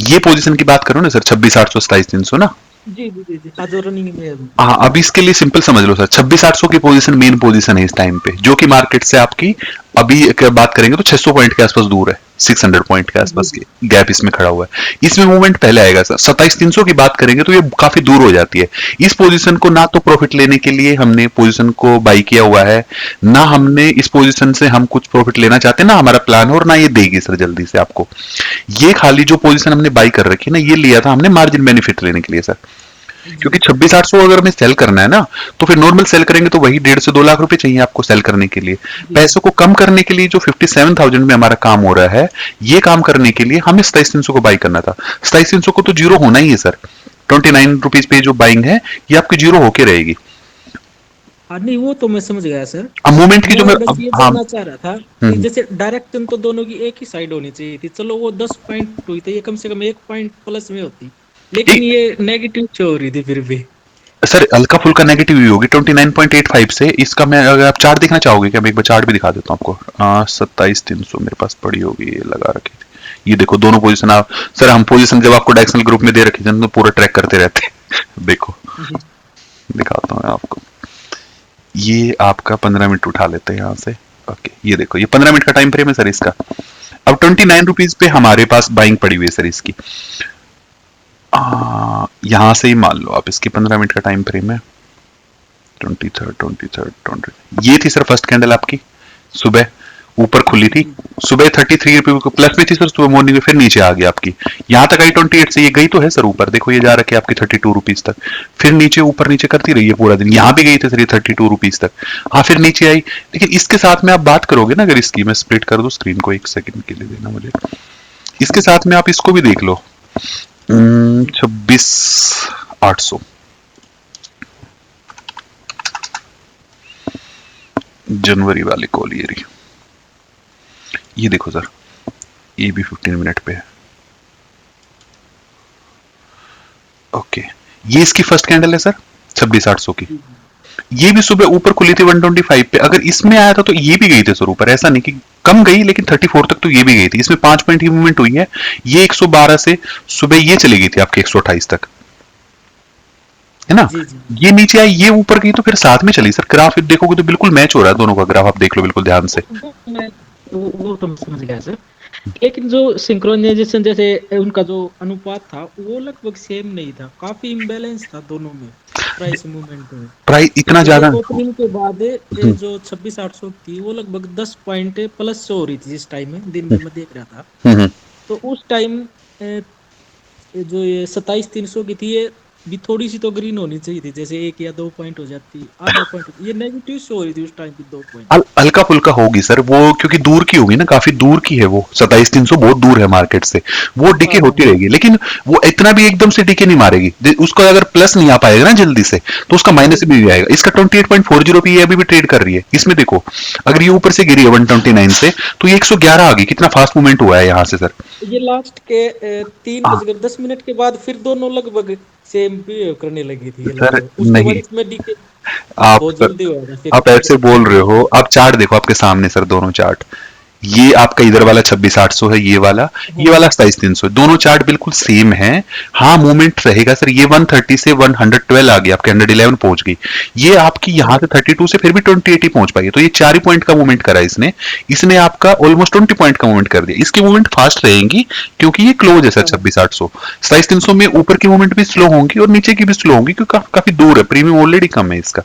ये पोजीशन की बात करो ना सर, 26,800 27,300 ना। जी जी जी जी, आज रनिंग में है। हाँ, अब इसके लिए सिंपल समझ लो सर, 26,800 की पोजीशन मेन पोजीशन है इस टाइम पे, जो कि मार्केट से आपकी अभी बात करेंगे तो 600 पॉइंट के आसपास दूर है, 600 पॉइंट के आसपास की गैप इसमें खड़ा हुआ है। इसमें मूवमेंट पहले आएगा सर। 27,300 की बात करेंगे तो ये काफी दूर हो जाती है। इस पोजीशन को ना तो प्रॉफिट लेने के लिए हमने पोजीशन को बाई किया हुआ है, ना हमने इस पोजीशन से हम कुछ प्रॉफिट लेना चाहते, ना हमारा प्लान हो, और ना ये देगी सर जल्दी से आपको। ये खाली जो पोजीशन हमने बाई कर रखी है ना, ये लिया था हमने मार्जिन बेनिफिट लेने के लिए सर, क्योंकि 26,800 अगर हमें सेल करना है ना, तो फिर नॉर्मल सेल करेंगे तो वही 1.5 से 2 लाख रुपए चाहिए आपको सेल करने के लिए। पैसों को कम करने के लिए जो 57,000 में हमारा काम हो रहा है, ये काम करने के लिए हमें 27,300 को बाई करना था। 27,300 को तो जीरो होना ही है सर। 29 रुपीज पे जो बाइंग है ये आपकी जीरो होके रहेगी। नहीं वो तो मैं समझ गया सर। अब मूवमेंट की जो मैं बस ये हाँ जानना चाह रहा था कि जैसे डायरेक्शन तो दोनों की एक ही साइड होनी चाहिए थी, चलो वो 10 पॉइंट हुई थी, ये कम से कम 1 पॉइंट प्लस में होती, लेकिन ये नेगेटिव शो हो रही थी फिर भी। सर हल्का फुल्का नेगेटिव ही होगी 29.85 से। इसका मैं, अगर आप चार्ट देखना चाहोगे क्या, मैं एक बार चार्ट भी दिखा देता हूँ आपको। 27,300 मेरे पास पड़ी होगी, ये लगा रखी थी। ये देखो दोनों पोजीशन, आप सर हम पोजीशन जब आपको डायरेक्शनल ग्रुप में दे रखी थी तो पूरा ट्रैक करते रहते हैं। देखो दिखाता हूँ आपको, ये आपका 15 मिनट उठा लेते हैं यहाँ से। ओके, ये देखो ये 15 मिनट का टाइम फ्रेम है सर इसका। अब 29 रुपीज पे हमारे पास बाइंग पड़ी हुई है सर इसकी। यहां से ही मान लो आप, इसकी 15 मिनट का टाइम फ्रेम है। 23 ये थी सर फर्स्ट कैंडल आपकी, सुबह ऊपर खुली थी, सुबह 33 रुपए को प्लस में थी सर, सुबह मॉर्निंग में फिर नीचे आ गया आपकी। यहां तक आई 28 से, ये गई तो है सर ऊपर, देखो ये जा रखी है आपकी 32 रुपीज तक, फिर नीचे ऊपर नीचे करती रही है पूरा दिन। यहां भी गई थी सर ये 32 रुपीज तक, हाँ फिर नीचे आई। लेकिन इसके साथ में आप बात करोगे ना, अगर इसकी मैं स्प्लिट कर दूं स्क्रीन को, 1 सेकंड के लिए देना मुझे, इसके साथ में आप इसको भी देख लो। 26,800 जनवरी वाली कॉल ये रही, ये देखो सर, ये भी 15 मिनट पे है। ओके, ये इसकी फर्स्ट कैंडल है सर 26,800 की। ये भी सुबह ऊपर खुली थी 125 पे, अगर इसमें आया था तो ये भी गई थी सर ऊपर, ऐसा नहीं कि कम गई, लेकिन 34 तक तो ये भी गई थी। इसमें 5 पॉइंट की मूवमेंट हुई है। ये 112 से सुबह ये चली गई थी आपके 128 तक, है ना। जी, जी। ये नीचे आई, ये ऊपर गई, तो फिर साथ में चली सर। ग्राफ देखोगे तो बिल्कुल मैच हो रहा है दोनों का ग्राफ, आप देख लो बिल्कुल ध्यान से। वो तो मैं समझ गया सर। लेकिन जो सिंक्रोनाइजेशन जैसे उनका जो अनुपात था वो लगभग सेम नहीं था, काफी इम्बैलेंस था दोनों में प्राइस मूवमेंट में। प्राइस इतना जैसे ज्यादा। ओपनिंग के बाद हम्म, जो 26,800 थी वो लगभग 10 पॉइंट प्लस से हो रही थी जिस टाइम में दिन में मैं देख रहा था। हम्म, तो उस टाइम जो ये 27,300 की थी ये भी थोड़ी सी तो ग्रीन होनी चाहिए थी, जैसे 1 या 2 पॉइंट हो जाती, आधा पॉइंट ये नेगेटिव से हो रही थी उस टाइम पे 2 पॉइंट। हल्का फुल्का होगी सर वो, क्योंकि दूर की होगी ना, काफी दूर की है वो, 27,300 बहुत दूर है मार्केट से, वो डिके हाँ होती रहेगी, लेकिन वो इतना भी एकदम से डिके नहीं मारेगी। उसको अगर प्लस नहीं आ पाएगा ना जल्दी से, तो उसका माइनस भी आएगा। इसका 28.40 पे ये अभी भी ट्रेड कर रही है। इसमें देखो, अगर ये ऊपर से गिरी है 129 से, तो ये 111 आ गई। कितना फास्ट मूवमेंट हुआ है यहाँ से सर। ये लास्ट के 3 बजकर 10 मिनट के बाद फिर दोनों लगभग सेम बिहेव करने लगी थी ये सर लगभग, उसके बाद नहीं, इसमें डीके आप बहुत सर, जल्दी हुआ था फिर आप ऐसे बोल रहे हो। आप चार्ट देखो आपके सामने सर, दोनों चार्ट, ये आपका इधर वाला 26,800 है, ये हाँ वाला 27,300, दोनों चार्ट बिल्कुल सेम है। हाँ मूवमेंट रहेगा सर, ये 130 से 112 आ गई, आपके 111 पहुंच गई। ये आपकी यहाँ से 32 से फिर भी 28 ही पहुंच पाई है, तो ये 4 ही पॉइंट का मूवमेंट करा इसने। इसने आपका ऑलमोस्ट 20 पॉइंट का मूवमेंट कर दिया। इसकी मूवमेंट फास्ट रहेंगी क्योंकि ये क्लोज है सर। हाँ 26,800 27,300 में ऊपर की मूवमेंट भी स्लो होंगी और नीचे की भी स्लो होंगी, क्योंकि काफी दूर है, प्रीमियम ऑलरेडी कम है इसका।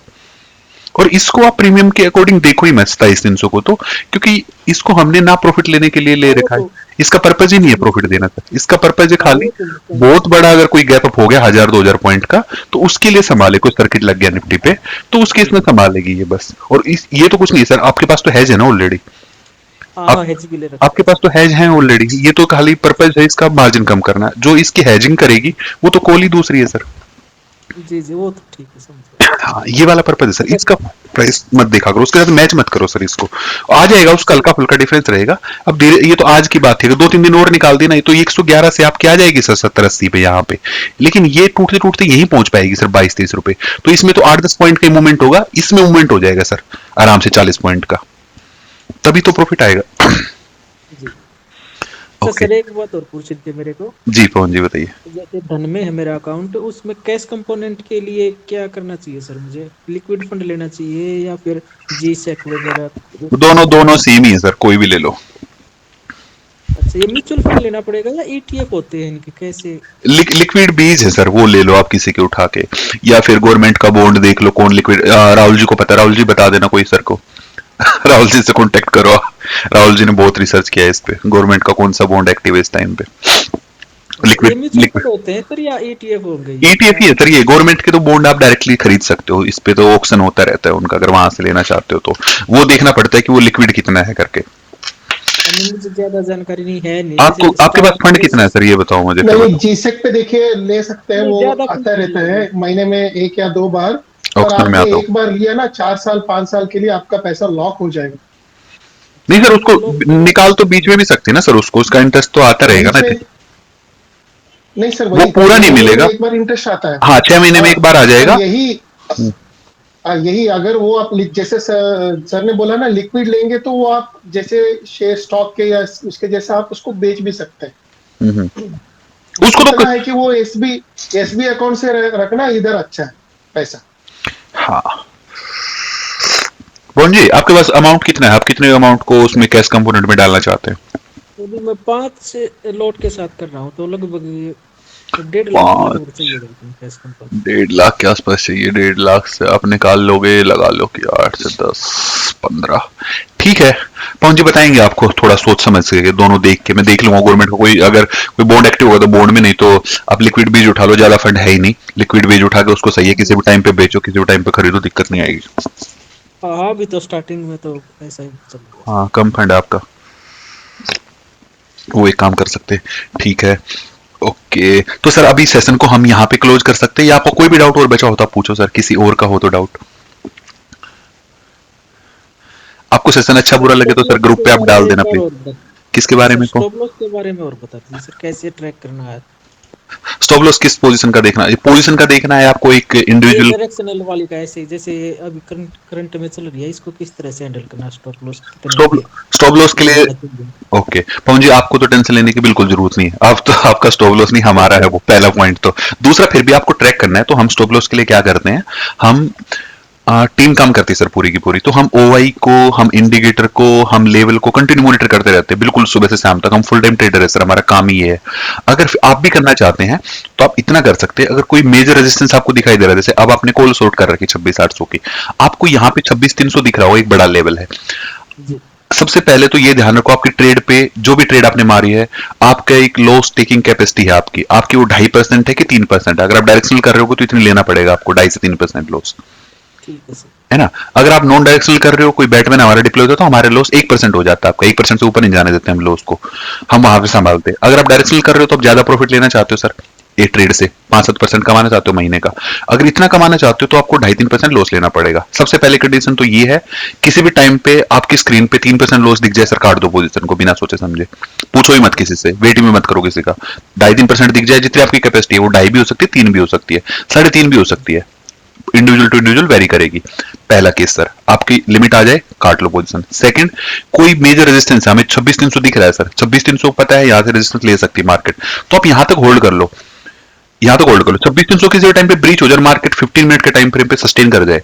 और इसको आप प्रीमियम के अकॉर्डिंग देखो ही मत 27,300 को, तो क्योंकि इसको हमने ना प्रॉफिट लेने के लिए ले हाँ वो रखा है। तो इसका पर्पज ही नहीं है प्रॉफिट देना था, इसका पर्पज है हाँ खाली वो तो मैं समझ बहुत बड़ा अगर कोई गैप अप हो गया 1000-2000 पॉइंट का, तो उसके लिए संभाले, कोई सर्किट लग गया निफ्टी पे, तो उसके इसमें संभालेगी ये बस। और इस ये तो कुछ नहीं है सर, आपके पास तो हैज है ना ऑलरेडी। हाँ आप हाँ हेज भी ले रखा आपके है पास तो हैज है ऑलरेडी, ये तो खाली पर्पज है इसका मार्जिन कम करना। जो इसकी हैजिंग करेगी वो तो कॉल ही दूसरी है सर। जी जी वो तो ठीक है समझ गया। हाँ ये वाला पर्पज है सर, अच्छा इसका प्राइस मत देखा करो, उसके साथ मैच मत करो सर। इसको आ जाएगा, उसका हल्का फुल्का डिफरेंस रहेगा। अब धीरे, ये तो आज की बात थी, अगर 2-3 दिन और निकाल दी ना, तो 111 से आपकी आ जाएगी सर 70-80 पे यहाँ पे। लेकिन ये टूटते टूटते यहीं पहुंच पाएगी सर 22-23 रुपए। तो इसमें तो 8-10 पॉइंट का मूवमेंट होगा, इसमें मूवमेंट हो जाएगा सर आराम से 40 पॉइंट का, तभी तो प्रॉफिट आएगा। जी अच्छा ओके सर एक बात और पूछनी थी मेरे को। जी पवन जी बताइए। जैसे धन में है मेरा अकाउंट, उसमें कैश कंपोनेंट के लिए क्या करना चाहिए सर? मुझे लिक्विड फंड लेना चाहिए या फिर जी सेक वगैरह दोनों उसमें दोनों करना सेम ही चाहिए? है सर, कोई भी ले लो। अच्छा ये म्यूचुअल फंड लेना पड़ेगा या ईटीएफ होते हैं इनके कैसे? लिक्विड बीज है सर, वो ले लो आप किसी के उठा के, या फिर गवर्नमेंट का बॉन्ड देख लो कौन लिक्विड। राहुल जी को पता है, राहुल जी बता देना कोई सर को। राहुल जी से कांटेक्ट करो, राहुल जी ने बहुत रिसर्च किया है इस पे, गवर्नमेंट का कौन सा बॉन्ड एक्टिव है इस टाइम पे। अच्छा ये लिक्विड म्यूचुअल लिक्विड फंड होते हैं सर या ईटीएफ होंगे ये ईटीएफ क्या? ही है सर, ये गवर्नमेंट के तो बॉन्ड आप डायरेक्टली खरीद सकते हो, इस पे तो ऑक्शन होता रहता है उनका, अगर वहां से लेना चाहते हो तो वो देखना पड़ता है कि वो लिक्विड कितना है करके। नहीं मुझे ज्यादा जानकारी नहीं है नहीं, आपको जैसे आपके पास स्टार्टिंग फंड में कितना है सर, ये बताओ मुझे फिर नहीं, बताओ। जीसेक पे देखिए ले सकते हैं, नहीं वो ज्यादा फंड आता नहीं रहता है है अभी। महीने में 1 या 2 बार। पर ऑक्शन में आपने आता हूँ। एक बार लिया ना, 4 साल 5 साल के लिए आपका पैसा लॉक हो जाएगा। नहीं सर, मतलब उसको लोग के बाद निकाल तो बीच में भी सकते हैं ना सर, उसको उसका इंटरेस्ट तो आता रहेगा बीच ना। में नहीं सर, वो वही पूरा नहीं 6 महीने में मिलेगा। एक बार इंटरेस्ट आता है। हाँ 6 महीने में हाँ, एक बार आ पर जाएगा। यही यही अगर वो आप जैसे सर ने बोला ना लिक्विड लेंगे, तो वो आप जैसे शेयर स्टॉक के या उसके जैसा आप उसको बेच भी सकते हैं। हम्म, बस उसको तो इतना है कि वो एसबी अकाउंट से रखना इधर अच्छा है पैसा। हाँ बोन जी, आपके पास अमाउंट कितना है, आप कितने अमाउंट को उसमें कैश कंपोनेंट में डालना चाहते हैं। अभी मैं 5 लॉट के साथ कर रहा हूँ तो लगभग 1.5 लाख के लगभग पाँच, चाहिए रहते हैं कैश कंपनी। 1.5 लाख के आसपास चाहिए। 1.5 लाख से आप निकाल लोगे, लगा लो कि 8 से 10-15, ठीक है। पवन जी बताएंगे आपको थोड़ा सोच समझ के, दोनों देख के मैं देख लूंगा गवर्नमेंट का कोई, अगर कोई बॉन्ड एक्टिव होगा तो बॉन्ड में, नहीं तो आप लिक्विड बीज उठा लो, ज्यादा फंड है ही नहीं, लिक्विड बीज उठा के उसको सही है, किसी भी टाइम पे बेचो, किसी भी टाइम पे खरीदो, दिक्कत नहीं आएगी। हाँ अभी तो स्टार्टिंग में तो ऐसा ही चल रहा है। हाँ कम फंड है आपका, वो एक काम कर सकते हैं, ठीक है। ओके तो सर अभी सेशन को हम यहाँ पे क्लोज कर सकते हैं, या आपको कोई भी डाउट और बचा हो तो आप पूछो सर, किसी और का हो तो डाउट। आपको सेशन अच्छा बुरा लगे तो स्टॉप सर लॉस ग्रुप के पे आप बारे डाल में देना एक बार प्लीज। और बता किसके बारे सर, में को, स्टॉप लॉस के बारे में और बता दीजिए सर, कैसे ट्रैक करना है? स्टॉप लॉस किस पोजीशन का देखना है, पोजीशन का देखना है आपको, एक ये इंडिविजुअल। डायरेक्शनल वाली का ऐसे जैसे अभी करंट में चल रही है, इसको किस तरह से हैंडल करना? स्टॉप लॉस कितने स्टॉप पे स्टॉप लॉस के लिए लगाना चाहिए? ओके पवन जी, आपको तो टेंशन लेने की बिल्कुल जरूरत नहीं है, आप तो आपका स्टॉप लॉस नहीं हमारा है, वो पहला पॉइंट। तो दूसरा, फिर भी आपको ट्रैक करना है, तो हम स्टॉप लॉस के लिए क्या करते हैं, हम टीम काम करती है सर पूरी की पूरी। तो हम ओवाई को, हम इंडिकेटर को, हम लेवल को कंटिन्यू मॉनिटर करते रहते हैं, बिल्कुल सुबह से शाम तक। हम फुल टाइम ट्रेडर है सर, हमारा काम ही ये है। अगर आप भी करना चाहते हैं तो आप इतना कर सकते हैं, अगर कोई मेजर रेजिस्टेंस आपको दिखाई दे रहा है, जैसे अब आपने कॉल शॉर्ट कर रखी 26,800 की, आपको यहाँ पे 26,300 दिख रहा हो, एक बड़ा लेवल है। जी सबसे पहले तो ये ध्यान रखो, आपकी ट्रेड पे जो भी ट्रेड आपने मारी है, आपका एक लॉस टेकिंग कैपेसिटी है आपकी वो 2.5% है कि 3%। अगर आप डायरेक्शनल कर रहे हो तो इतनी लेना पड़ेगा आपको, 2.5 से 3% लॉस, ठीक है सर। है ना। अगर आप नॉन डायरेक्शनल कर रहे हो, कोई बैटमैन हमारा डिप्लॉय होता है तो हमारे लॉस 1% हो जाता है आपका, 1% से ऊपर नहीं जाने देते हम लॉस को, हम वहां पे संभालते हैं। अगर आप डायरेक्शनल कर रहे हो तो आप ज्यादा प्रॉफिट लेना चाहते हो सर, एक ट्रेड से 5-7% कमाना चाहते हो महीने का, अगर इतना कमाना चाहते हो तो आपको 2.5-3% लॉस लेना पड़ेगा। सबसे पहले कंडीशन तो ये है, किसी भी टाइम पे आपकी स्क्रीन पे 3% लॉस दिख जाए सर, काट दो पोजीशन को बिना सोचे समझे, पूछो ही मत किसी से, वेट भी मत करो किसी का। 2.5-3% दिख जाए, जितनी आपकी कैपेसिटी है, वो 2.5 भी हो सकती है, 3 भी हो सकती है, 3.5 भी हो सकती है, इंडिविजुअल टू इंडिविजुअल वेरी करेगी। पहला केस सर, आपकी लिमिट आ जाए काट लो पोजीशन। सेकंड, कोई मेजर रेजिस्टेंस, हमें 26,300 दिख रहा है सर, 26,300 पता है यहाँ से रेजिस्टेंस ले सकती है मार्केट, तो आप यहां तक होल्ड कर लो, यहां तक होल्ड कर लो। 26,300 किसी टाइम पे ब्रीच हो जाए, मार्केट 15 मिनट के टाइम फ्रेम पे सस्टेन कर जाए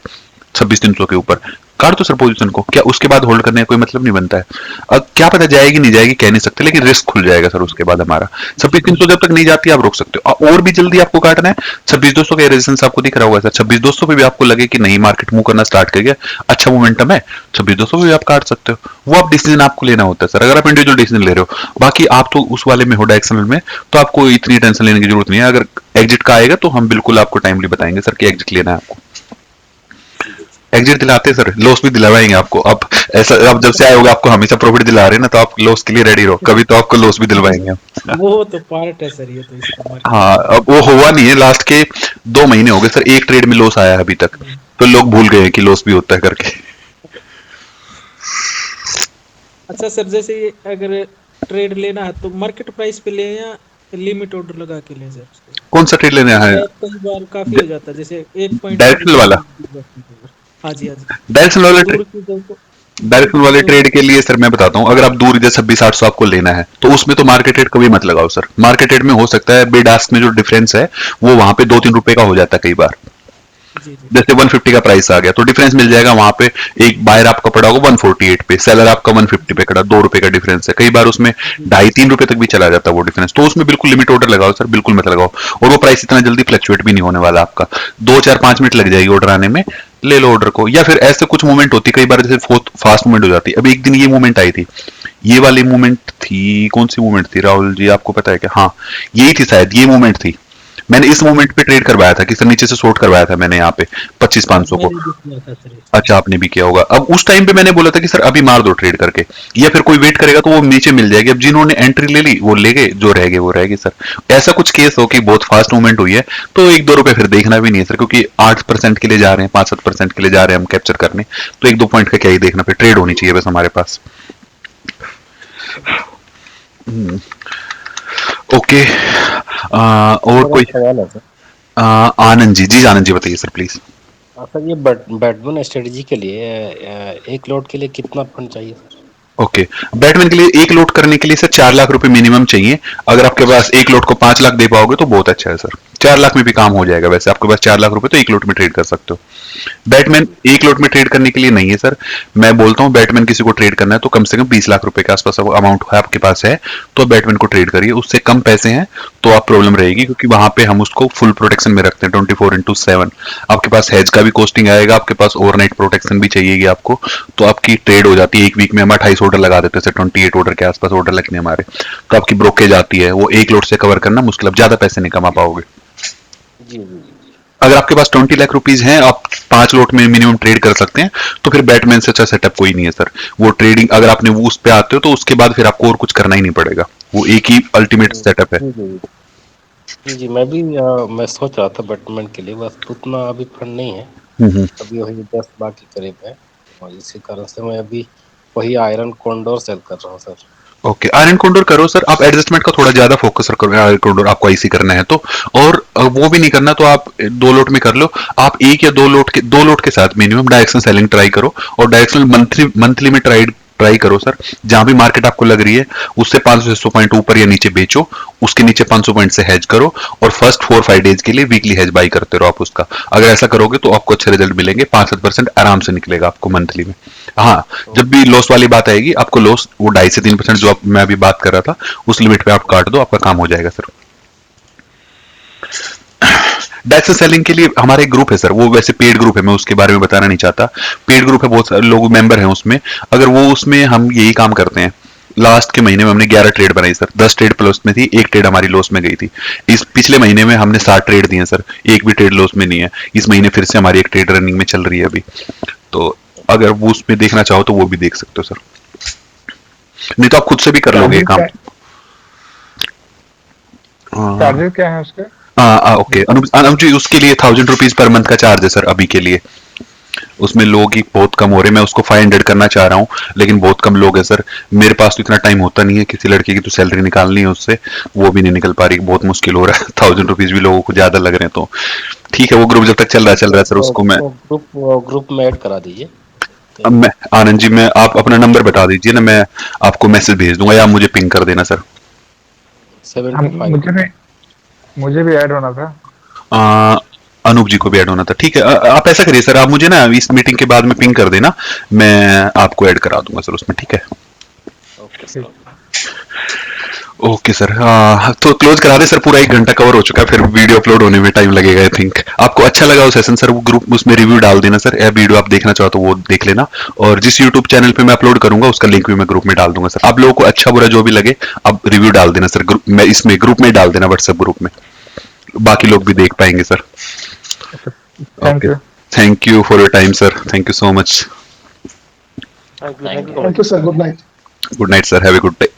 26,300 के ऊपर, काट दो सर पोजीशन को, क्या उसके बाद होल्ड करने का कोई मतलब नहीं बनता है। अब क्या पता जाएगी नहीं जाएगी कह नहीं सकते, लेकिन रिस्क खुल जाएगा सर उसके बाद हमारा। 26,300 जब तक नहीं जाती आप रोक सकते हो, और भी जल्दी आपको काटना है 26,200 का रेजिस्टेंस आपको दिख रहा होगा सर, 26,200 पे भी आपको लगे कि नहीं मार्केट मूव करना स्टार्ट कर गया, अच्छा मोमेंटम है, 26,200 पे भी आप काट सकते हो। वो आप डिसीजन आपको लेना होता है सर, अगर आप इंडिविजुअल डिसीजन ले रहे हो। बाकी आप तो उस वाले में हो डायरेक्शनल में, तो आपको इतनी टेंशन लेने की जरूरत नहीं है। अगर एग्जिट का आएगा तो हम बिल्कुल आपको टाइमली बताएंगे सर कि एग्जिट लेना है आपको, एग्जिट दिलाते सर, लॉस भी दिलवाएंगे आपको। अब ऐसा, अब जब से आए होगा आपको हमेशा प्रॉफिट दिला रहे हैं ना, तो आप लॉस के लिए रेडी रहो, कभी तो आपको लॉस भी दिलवाएंगे हम। वो तो पार्ट है सर, ये तो इसका मार्केट। हाँ, अब वो हुआ नहीं है, लास्ट के 2 महीने हो गए सर, एक ट्रेड में लॉस आया है अभी तक, तो लोग भूल गए हैं कि लॉस भी होता है करके। अच्छा सर, जैसे ये अगर ट्रेड लेना है तो मार्केट प्राइस पे ले या लिमिट ऑर्डर लगा के ले सर उसको? कौन सा ट्रेड लेना है? कई बार काफी हो जाता है, जैसे 1 पॉइंट डायरेक्शनल वाला? हाँ जी हाँ जी। डायरेक्शनल वाला दूर ट्रेड, की जगह को- डायरेक्शनल वाले ट्रेड के लिए सर मैं बताता हूँ, अगर आप दूर जैसे 26,800 आपको लेना है तो उसमें तो मार्केट रेट कभी मत लगाओ सर। मार्केट रेट में हो सकता है बिड आस्क में जो डिफरेंस है वो वहां पे 2-3 रुपए का हो जाता है कई बार, जी जी जैसे 150 का प्राइस आ गया तो डिफरेंस मिल जाएगा वहां पे, एक बायर आपका पड़ा होगा 148 पे, सेलर आपका 150 पे खड़ा, 2 रुपए का डिफरेंस है, कई बार उसमें 2.5-3 रुपए तक भी चला जाता है वो डिफरेंस, तो उसमें बिल्कुल लिमिट ऑर्डर लगाओ सर, बिल्कुल मत लगाओ। और वो प्राइस इतना जल्दी फ्लक्चुएट भी नहीं होने वाला आपका, 2-4-5 मिनट लग जाएगी ऑर्डर आने में, ले लो ऑर्डर को। या फिर ऐसे कुछ मूवमेंट होती है कई बार, जैसे फास्ट मूवमेंट हो जाती है। अब एक दिन ये मूवमेंट आई थी, ये वाली मूवमेंट थी, कौन सी मूवमेंट थी राहुल जी आपको पता है क्या? हाँ यही थी शायद, ये मूवमेंट थी, मैंने इस मोमेंट पे ट्रेड करवाया था कि सर नीचे से शॉर्ट करवाया था मैंने यहाँ पे 25,500 को। मैंने भी किया था सर। अच्छा आपने भी किया होगा। अब उस टाइम पे मैंने बोला था कि सर अभी मार दो ट्रेड करके, या फिर कोई वेट करेगा तो वो नीचे मिल जाएगी। अब जिन्होंने एंट्री ले ली वो ले गए, जो रह गए वो रह गए सर। ऐसा कुछ केस हो कि बहुत फास्ट मूवमेंट हुई है तो 1-2 रुपए फिर देखना भी नहीं है सर, क्योंकि 8% के लिए जा रहे हैं, 5-7% के लिए जा रहे हैं हम कैप्चर करने, तो 1-2 पॉइंट का क्या ही देखना, फिर ट्रेड होनी चाहिए बस हमारे पास। ओके, और कोई सवाल है सर। आनंद जी? जी आनंद जी बताइए सर प्लीज। सर ये बैटमैन स्ट्रेटजी के लिए एक लॉट के लिए कितना फंड चाहिए सर? ओके, बैटमैन के लिए एक लोड करने के लिए सर 4 लाख रुपए मिनिमम चाहिए। अगर आपके पास एक लोड को 5 लाख दे पाओगे तो बहुत अच्छा है सर, 4 लाख में भी काम हो जाएगा। वैसे आपके पास 4 लाख रुपए तो एक लोड में ट्रेड कर सकते हो। बैटमैन एक लोड में ट्रेड करने के लिए नहीं है सर, मैं बोलता हूँ बैटमैन किसी को ट्रेड करना है तो कम से कम 20 लाख रुपए के आसपास अमाउंट आपके पास है तो बैटमैन को ट्रेड करिए। उससे कम पैसे हैं तो आप प्रॉब्लम रहेगी, क्योंकि वहां पे हम उसको फुल प्रोटेक्शन में रखते हैं 24/7। आपके पास हेज का भी कॉस्टिंग आएगा, आपके पास ओवरनाइट प्रोटेक्शन भी चाहिएगी आपको, तो आपकी ट्रेड हो जाती है। एक वीक में हम 28 ऑर्डर लगा देते हैं, 28 ऑर्डर के आसपास ऑर्डर लगने हमारे, तो आपकी ब्रोकेज आती है, वो एक लोड से कवर करना मुश्किल, अब ज्यादा पैसे नहीं कमा पाओगे। जी जी। अगर आपके पास 20 लाख रुपीज हैं, आप 5 लोट में मिनिमम ट्रेड कर सकते हैं, तो फिर बैटमैन से अच्छा सेटअप कोई नहीं है सर। वो ट्रेडिंग अगर आपने वो उस पे आते हो तो उसके बाद फिर आपको और कुछ करना ही नहीं पड़ेगा, वो एक ही अल्टीमेट सेटअप है। जी जी, मैं भी मैं सोच रहा था बैटमैन के लिए, बस उतना अभी फंड नहीं है, अभी वही 10 लाख के करीब है, और इसी कारण से मैं अभी वही आयरन कॉन्डोर सेल कर रहा हूँ सर। ओके, आयरन कोंडोर करो सर, आप एडजस्टमेंट का थोड़ा ज्यादा फोकस करो आयरन कोंडोर, आपको ऐसी करना है तो। और वो भी नहीं करना तो आप 2 लोट में कर लो। आप 1 या 2 लोट के साथ मिनिमम डायरेक्शनल सेलिंग ट्राई करो, और डायरेक्शनल मंथली में ट्राई ट्राई करो सर, जहां भी मार्केट आपको लग रही है उससे 500 पॉइंट ऊपर या नीचे बेचो, उसके नीचे 500 पॉइंट से हेज करो, और फर्स्ट 4-5 डेज के लिए वीकली हेज बाई करते रहो आप उसका। अगर ऐसा करोगे तो आपको अच्छे रिजल्ट मिलेंगे, 5-7% आराम से निकलेगा आपको मंथली में। हाँ, जब भी लॉस वाली बात आएगी आपको लॉस वो 2.5 से 3% जो मैं अभी बात कर रहा था उस लिमिट पे आप काट दो, आपका काम हो जाएगा सर। डायरेक्ट सेलिंग के लिए हमारा एक ग्रुप है सर, वो वैसे पेड ग्रुप है, मैं उसके बारे में बताना नहीं चाहता। पेड ग्रुप है, बहुत सारे लोग मेंबर हैं उसमें। अगर वो उसमें हम यही काम करते हैं, लास्ट के महीने में हमने 11 ट्रेड बनाई सर, 10 ट्रेड प्लस में थी, एक ट्रेड हमारी लॉस में गई थी। इस पिछले महीने में हमने 7 ट्रेड दिए सर, एक भी ट्रेड लॉस में नहीं है। इस महीने फिर से हमारी एक ट्रेड रनिंग में चल रही है अभी, तो अगर वो उसमें देखना चाहो तो वो भी देख सकते हो सर, नहीं तो आप खुद से भी कर लोगे ये काम। चार्जेस क्या है उसके? ओके अनुज जी, उसके लिए 1000 रुपीज पर मंथ का चार्ज है सर अभी के लिए। उसमें लोग ही बहुत कम हो रहे हैं, मैं उसको 500 करना चाह रहा हूँ लेकिन बहुत कम लोग हैं सर। मेरे पास तो इतना टाइम होता नहीं है, किसी लड़के की तो सैलरी निकालनी है उससे, वो भी नहीं निकल पा रही, बहुत मुश्किल हो रहा है। 1000 रुपीज भी लोगों को ज्यादा लग रहे हैं, तो ठीक है वो ग्रुप जब तक चल रहा है सर, उसको मैं ग्रुप में ऐड करा दीजिए। अब मैं आनंद जी, मैं आप अपना नंबर बता दीजिए ना, मैं आपको मैसेज भेज दूंगा या आप मुझे पिंग कर देना सर। 75 मुझे भी ऐड होना था। अनूप जी को भी ऐड होना था, ठीक है। आप ऐसा करिए सर, आप मुझे ना इस मीटिंग के बाद में पिंग कर देना, मैं आपको ऐड करा दूंगा सर उसमें, ठीक है। Okay sir. ओके सर, तो क्लोज करा दे सर, पूरा 1 घंटा कवर हो चुका है, फिर वीडियो अपलोड होने में टाइम लगेगा आई थिंक। आपको अच्छा लगा वो सेशन सर, वो ग्रुप उसमें रिव्यू डाल देना सर, या वीडियो आप देखना चाहो तो वो देख लेना, और जिस यूट्यूब चैनल पे मैं अपलोड करूंगा उसका लिंक भी मैं ग्रुप में डाल दूंगा सर। आप लोगों को अच्छा बुरा जो भी लगे आप रिव्यू डाल देना सर, ग्रुप में, इसमें ग्रुप में डाल देना, व्हाट्सएप ग्रुप में, बाकी लोग भी देख पाएंगे sir. Thank you. Thank you for your time sir, thank you so much. Thank you sir, good night. Good night sir, have a good day.